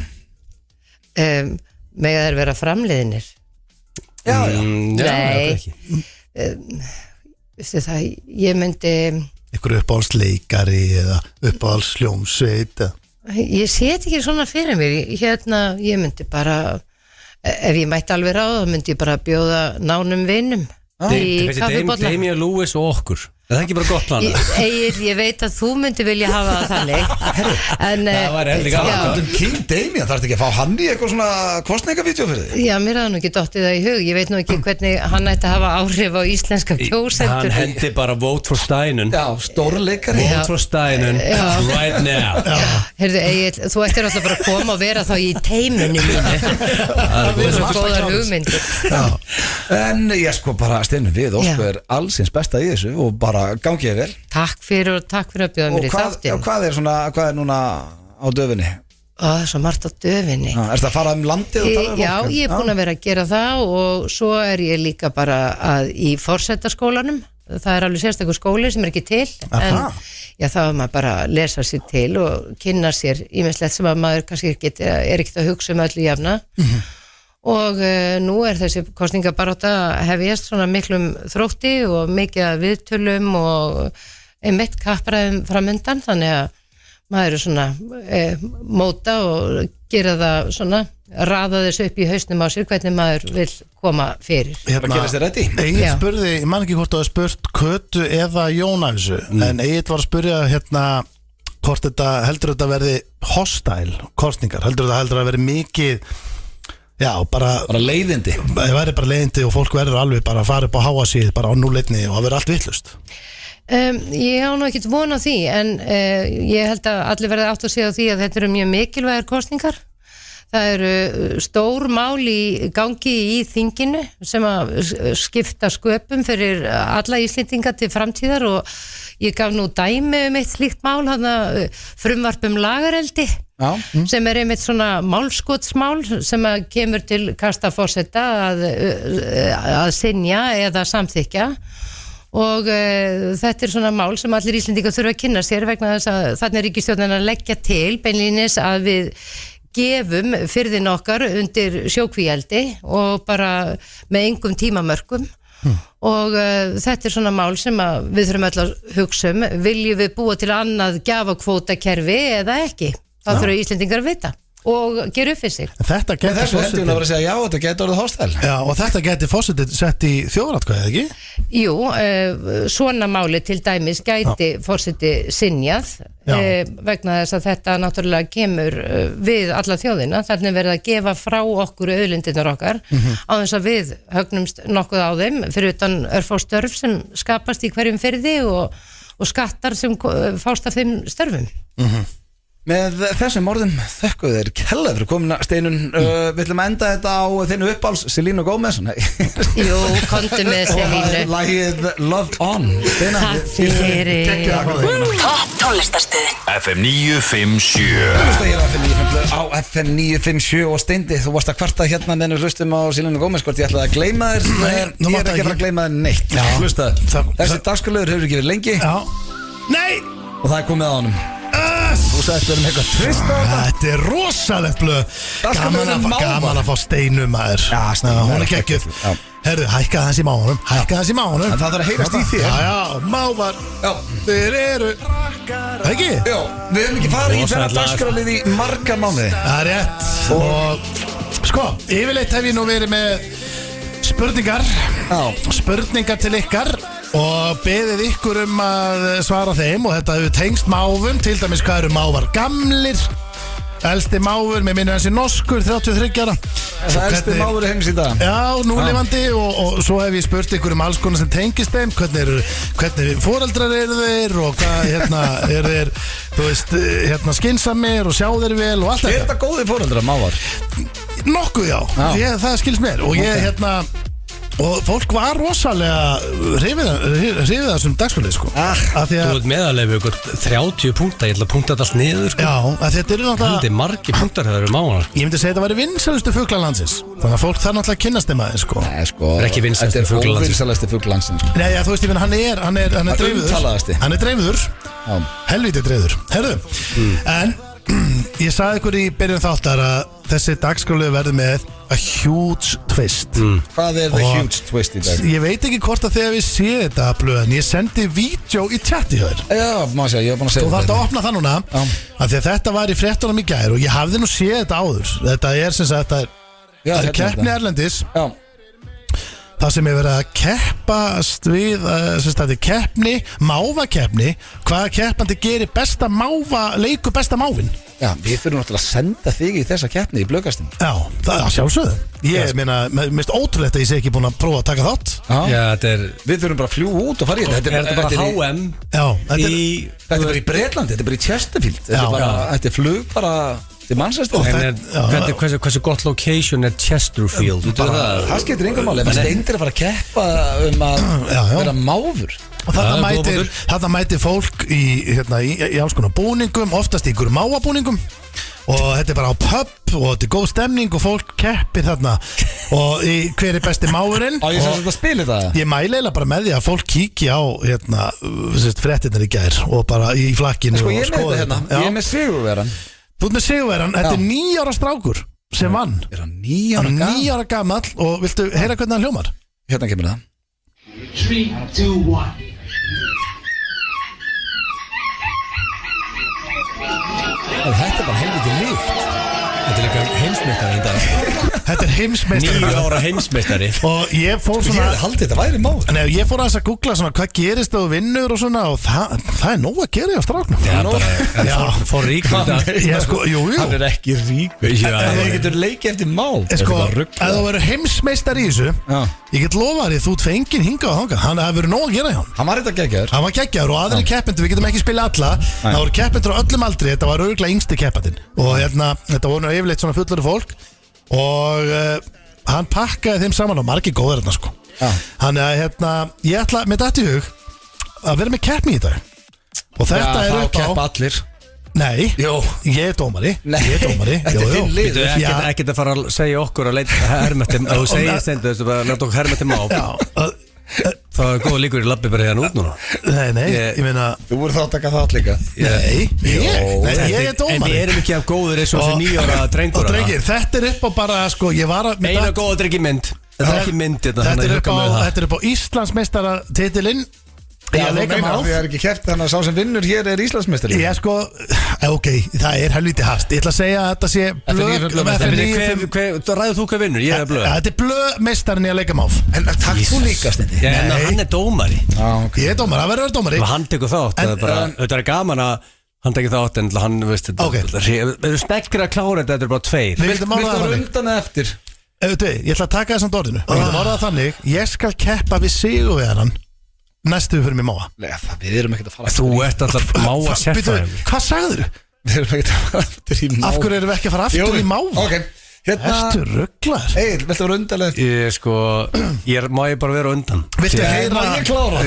Mega þær vera framleiðinir? Já. Nei. Veistu það, ég myndi ykkur uppáhaldsleikari eða uppáhaldsljómsveit Ég set ekki svona fyrir mér hérna, ég myndi bara ef ég mætti alveg ráða, þá myndi ég bara bjóða nánum vinum í kaffibolla. Damien Lewis og okkur. Er það ekki bara gott plana? Egil, ég veit að þú myndi vilja hafa það þannig. En það var heldur gaman. King Damien, þarfst ekki að fá hann í eitthvað svona kostningavídeó fyrir þig? Já, mér hafði nú ekki dottið það í hug. Ég veit nú ekki hvernig hann ætti að hafa áhrif á íslenska kjósendur. Hann hendi bara vote for Steinun. Já, stóra leikari. Vote for Steinun right now. Heyrðu, Egil, þú ættir alltaf bara að koma og vera þá í teiminu mínu. Það er svo góðar hugmyndir. En ég sko bara stefnum við Óskar allsins besta í þessu og bara gangið vel. Takk fyrir að bjóða mér í þáttinn. Og hvað er núna á döfinni? Það er svo margt á döfinni. Ertu að fara landið og tala um fólk? Já, ég er búin að vera að gera það og svo er ég líka bara í forsetaskólanum. Það er alveg sérstakur skóli sem er ekki til. En já, þá er maður bara að lesa sér til og kynna sér ýmislegt sem að maður kannski er ekkert að hugsa öllu jafna. Og nú er þessi kosningabarátta hefjast svona miklum þrótti og mikið að viðtölum og einmitt kappræðum framundan, þannig að maður er svona móta og gera það svona, raða þessu upp í hausnum á sér hvernig maður vil koma fyrir. Hvað gerast þér reddi? Egil spurði, ég man ekki hvort það var spurt Kötu eða Jón af þessu, en Egil var að spurja hérna hvort þetta heldur þetta verði hostile kosningar, heldur þetta verði mikið. Já, bara leiðindi. Það væri bara leiðindi og fólk verður alveg bara að fara upp á háasíð bara á núleitni og það verður allt vittlust. Ég á nú ekkert von á því, en ég held að allir verði átt að segja á því að þetta eru mjög mikilvægar kosningar. Það eru stór mál í gangi í þinginu sem að skipta sköpum fyrir alla Íslendinga til framtíðar og ég gaf nú dæmi eitt slíkt mál, frumvarp lagareldi sem einmitt svona málskotsmál sem að kemur til kasta forseta að synja eða samþykja og þetta svona mál sem allir Íslendingar þurfa að kynna sér vegna þess að þannig ríkisstjórnin að leggja til beinlínis að við gefum firðin okkar undir sjókvíeldi og bara með engum tímamörkum og þetta svona mál sem að við þurfum öll að hugsa viljum við búa til annað gjafakvótakerfi eða ekki, það þurfa Íslendingar að vita og gera upp fyrir sig. Þetta geti fórsetið að vera að segja já, þetta geti orðið hostile. Já, og þetta geti fórsetið sett í þjóðaratkvæði, ekki? Jú, svona máli til dæmis gæti fórsetið synjað vegna þess að þetta náttúrulega kemur við alla þjóðina, þannig verið að gefa frá okkur auðlindirnar okkar á þess að við högnumst nokkuð á þeim fyrir utan örfá störf sem skapast í hverjum firði og skattar sem fást af þeim störfum. Með þessum orðum þökkum þér kella fyrir komuna Steinun. Við ætlum að enda þetta á þinnu uppáls Selena Gomez. Jú, komdu með Selena. Lagið Love On. Takk fyrir. Topp tónlistarstöðin FM 957. Á FM 957 og Steindi, þú varst að kvarta hérna meðan við hlustum á Selena Gomez hvort ég ætlaði að gleyma þér. Ég er ekki að gleyma þér neitt. Hlustaðu. Þessi dagskrárliður hefur ekki verið lengi. Nei. Og það er komið á honum. Þú sagðist við erum eitthvað trist á þetta. Þetta er rosalegt blöð. Gaman að fá Steinu maður. Hún er geggjuð. Herðu, hækka þess í máunum. En það þarf að heyrast í þér. Já, mávar. Þeir eru ekki? Já, við höfum ekki farið í þennan dagskrárlið í marga mánuði. Það er rétt. Og sko, yfirleitt hef ég nú verið með spurningar til ykkar og beðið ykkur að svara þeim og þetta hefur tengst máfum, til dæmis hvað eru mávar gamlir, elsti máfur, mér minnir hansi norskur, 33 ára. Það elsti máfur heims í dag. Já, núlifandi og svo hef ég spurt ykkur alls konar sem tengist þeim, hvernig foreldrar eru þeir og hvað eru þeir, þú veist, skynsamir og sjá þeir vel og allt þetta. Er þetta góði foreldrar, mávar? Nokkuð, já. Það skils mér og ég, og fólk var rosalega hrifið þessum dagskrárlið sko. Þú ert meðalegu ykkur 30 punktar, ég ætla að punkta þetta alls niður sko. Já, þetta eru náttúrulega heldur margir punktar þegar það eru mánar. Ég myndi segja þetta væri vinsælustu fuglalandsins. Þannig að fólk þarf náttúrulega að kynnast þeim aðeins sko. Nei sko, er ekki vinsælustu fuglalandsins. Þetta er óvinsælustu fuglalandsins. Nei, já, þú veist, ég finn, hann er dreifður. Hann er dreifður. Helvítið dreifður. Herðu, en ég sagði ykkur í byrjun þáttar að þessi dagskrárlið verður með a huge twist. Hvað er the huge twist í dag? Ég veit ekki hvort að þegar við séum þetta blöðan, ég sendi vídeo í chati hér. Já, maður sé, ég var búin að segja þetta. Þú þarft að opna það núna af því að þetta var í fréttunum í gær og ég hafði nú séð þetta áður. Þetta er sem sagt, þetta er keppni erlendis. Já. Það sem er verið að keppast við, þetta er keppni, mávakeppni, hvaða keppandi gerir besta máva, leikur besta mávin. Já, við þurfum náttúrulega að senda þig í þessa keppni í blöðkastinu. Já, það er sjálfsögðu. Ég meina, minnst ótrúlegt að ég sé ekki búin að prófa að taka þátt. Já, þetta er... Við þurfum bara að fljúa út og fara í þetta. Er þetta bara HM? Já, þetta er bara í Bretlandi, þetta er bara í Chesterfield. Þetta er flug bara... Hversu gott location er Chesterfield? Það skiptir enga máli. Það steindir að fara að keppa að vera máfur. Og þarna mætir fólk í alls konar búningum, oftast í ykkur máabúningum. Og þetta er bara á pub og þetta er góð stemning og fólk keppir þarna. Og hver er besti máfurinn? Á ég sem þetta spilir það? Ég mæli eiginlega bara með því að fólk kíkja á fréttirnar í gær og bara í flakkinu. Sko ég er með þetta hérna, ég er með sigurveran. Þú ert með sigurveran, þetta er 9 ára strákur sem vann. Er hann 9 ára gamall? 9 ára gamall og viltu heyra hvernig hann hljómar? Hérna kemur það. 3, 2, 1. Þetta er bara helviti líkt. Þetta er líka heimsmeistari í dag. Þetta er heimsmeistari 9 ára heimsmeistari. Og ég fór svona Ég haldi þetta væri máður. Nei, ég fór að googla svona hvað gerist þegar þú vinnur og svona og það er nóg að gera á stráknum. Já, fór ríkur þetta. Jú. Hann er ekki ríkur. Það getur leikið eftir mál. Sko, ef þú verður heimsmeistari í þessu, ég get lofa þér, þú ert fenginn hingað og þangað. Hann hefur verið nóg að gera hjá hann. Hann var þetta geggjaður. Hann var geggjaður og aðrir keppendur, við getum ekki spila alla. Það voru keppendur á öllum aldri, þetta var örugglega yngsti keppandinn. Og þetta voru yfirleitt svona fullur fólk. Og hann pakkaði þeim saman og margir góðir hérna sko. Þannig að ég ætla með þetta í hug að vera með keppni í dag. Og þetta upp á keppa allir. Nei, Jó. ég er dómari. Nei. Ég er dómari. Þetta er þinn lið. Ekkert að fara að segja okkur að leita hermetum. Þú segir stendu, þú bara láta okkur hermetum á. Það er góð líkur í labbi bara hérna út núna. Nei, ég meina. Þú voru þá að taka þátt líka. Nei, ég er dómari. En við erum ekki af góður eins og þessi 9 ára drengur. Og drengir, þetta er upp á bara, sko, ég var að Eina góða drengi mynd. Þetta er ekki mynd. Þetta er upp á Íslandsmeistaratitilinn. Já, þú meinar, því það ekki keppt, þannig að sá sem vinnur hér er Íslandsmeistari. Ég sko, ok, það er helviti hast. Ég ætla að segja að þetta sé Ræðu þú hvað vinnur? Ég er blöð. Þetta er blöðmeistarinn í að leika máf. En takk þú líka, Steindi. En hann er dómari. Ég er dómari, það verður að vera dómari. Hann tekur þátt. Þetta er gaman að hann tekur þátt en hann, veist, við erum snekkir að klára þetta er bara 2. Viltu vera undan eða eftir? Ég ætla að taka það samt orðinu. Við getum orðað þannig, ég skal keppa við sigurvegarann næstu fyrir mig máa. Nei, við erum ekkert að fara. Þú ert alltaf máa sérfæðin. Hvað sagður þú? Við erum ekkert að fara aftur í máa. Af hverju erum við ekki að fara aftur í máa? Ok, Ertu rugglar? Egil, viltu vera undan eða eftir? Má ég bara vera undan. Viltu heyra? Ég klára.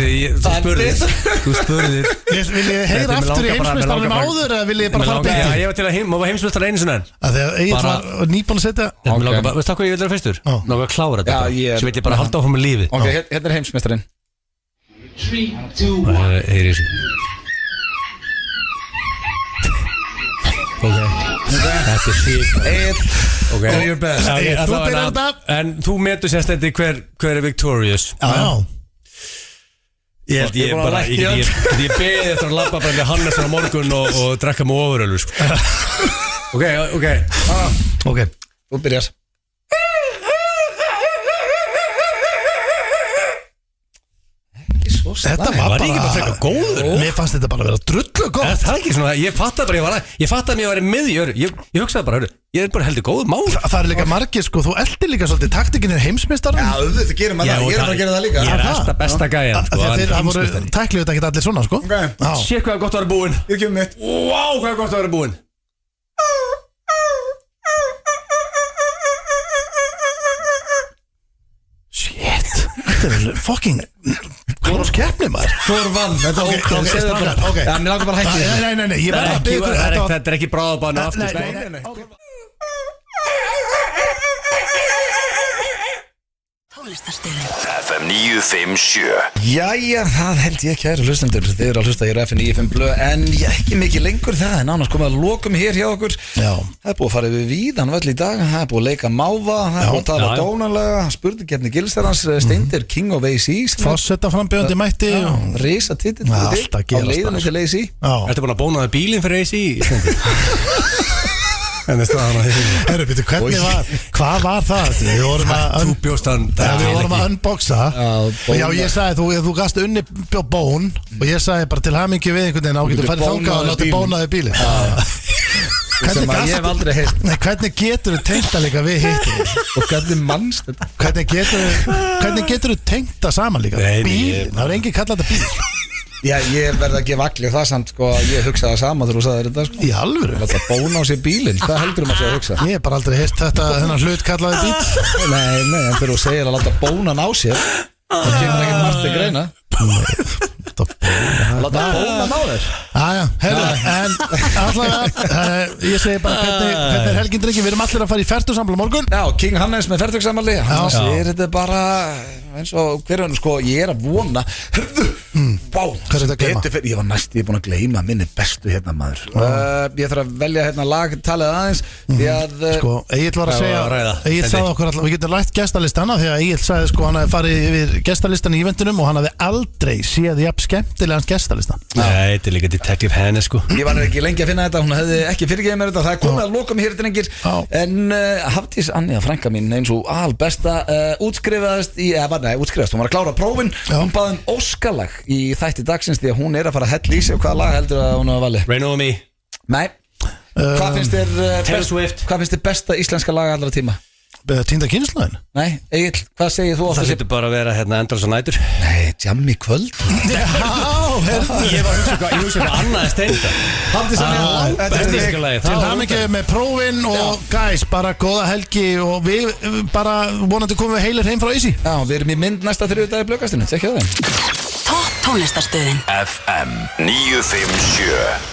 Þú spurðir. Vil ég heyra aftur í heimsmeistaranum áður eða vil ég bara fara betur? Já, ég var til að má heimsmeistar einu sinna enn. Þegar Egil var nýbúin að setja. Veist það hvað ég vil vera fyrstur? Ná að klára þetta. Svo vil ég bara halda áfram með lífið. Ok, hérna er heimsmeistarinn. 3, 2, 1. Ok, þetta er sík. Egil, do your best. Þú byrjar þetta. En þú metur sérstændi hver er victorious. Já. Ég held ég bara, ég beði eftir að labba bara með Hannesson á morgun og drekka mig ofurölu sko. Ok. Þú byrjar. Þetta var ekki bara frekar góður. Mér fannst þetta bara að vera drullu góð. Það er ekki svona, ég fattaði bara, ég fattaði að ég var í miðjör. Ég hugsaði bara, ég er bara heldur góður máður. Það er líka margir sko, þú eldir líka svolítið taktikinn er heimsmeistarinn. Já, þetta gerir maður það, ég er bara að gera það líka. Ég er alltaf besta gæjan sko. Það voru tæklið þetta ekki allir svona sko. Sér hvað gott að vera búinn. Ég kemur mitt. Vá, hvað gott að vera búinn. Shit, þetta er fucking Hvors keppni maður. Hvor vann, þetta er ok. Já, mér langar bara að hætti. Nei, ég verð að byrja. Þetta er ekki bráðabann aftur. Nei. FM 957. Jæja, það held ég kæru hlustendur. Þið eru að hlusta hér FM 95 blöð. En ekki mikið lengur það. En annars komið að lokum hér hjá okkur. Já. Það er búið að fara yfir víðan völl í dag. Það er búið að leika máva. Það er búið að tala dónalega. Spurningkeppni Gilsarans. Steindir King of AC. Fossetta frambjöndi mætti. Risa titill. Alltaf gerast. Á leiðinu til AC. Ertu búin að bónaði bílinn fyrir AC? En það staðan að Herru, býttu, hvað var það? Við vorum að unboxa. Já, ég sagði, þú gast unni bón. Og ég sagði bara til hamingju við einhvern veginn. Á getur farið þangað og látið bónaði bílinn. Sem að ég hef aldrei heilt. Nei, hvernig getur þú tengt það líka við hittir? Og hvernig mannst þetta? Hvernig getur þú tengt það saman líka? Bílinn, það var enginn kallað þetta bíl. Já, ég verði ekki vaklið það samt sko að ég hugsaði það sama þegar þú sagði þetta sko. Í alvöru? Láta bóna á sér bílinn, hvað heldur að hugsa? Ég hef bara aldrei heyrt þennan hlut kallaði bíl. Nei, en þegar þú segir að láta bónan á sér þá kemur ekkert margt að greina. Láta bónan á þér. Aja, herru, en allavega ég segi bara hvernig er helgin drengi. Við erum allir að fara í fertugsammáli morgun. Já, King Hannes með fertugsammáli. Hann segir þetta bara eins og hverjum sko, ég er að vona. Hörðu, vá, ég var næst, ég er búin að gleyma minni bestu hérna maður. Ég þarf að velja hérna lag, talið aðeins því að sko, Egil var að segja, Egil sagði okkur alltaf, við getum rætt gestalistana því að Egil sagði sko, hann hefði farið yfir gestalistan í eventunum og hann hefði aldrei séð jafn skemmtilegan gestalista. Nei, þetta er líka Detective Hannes sko. Ég var ekki lengi að finna þetta, hún hefði ekki fyrirgefið mér þetta. Það er komið að lokum hér drengir. En Hafdís Anja, frænka mín, eins og albesta útskrifaðist hún var að klára prófin. Hún baði óskalag í þætti dagsins því að hún er að fara að hella í sig. Og hvaða lag heldur að hún hafa valið? Rain Over Me. Nei. Hvað finnst þér besta íslenska lag allra tíma? Týnda kynslaðin? Nei, Egil, hvað segir þú? Það getur bara að vera hérna Endless Nights. Nei, Jammi kvöld. Já, heyrðu. Ég var að hugsa eitthvað annað en Steindar. Hafði sem ég Þetta er lág lagi. Til hamingju með prófin og guys, bara góða helgi og við bara vonandi komum við heilir heim frá Easy. Já, við erum í mynd næsta þriðjudag í blöggastinu, tjekkja það. Topp tónlistarstöðin FM 957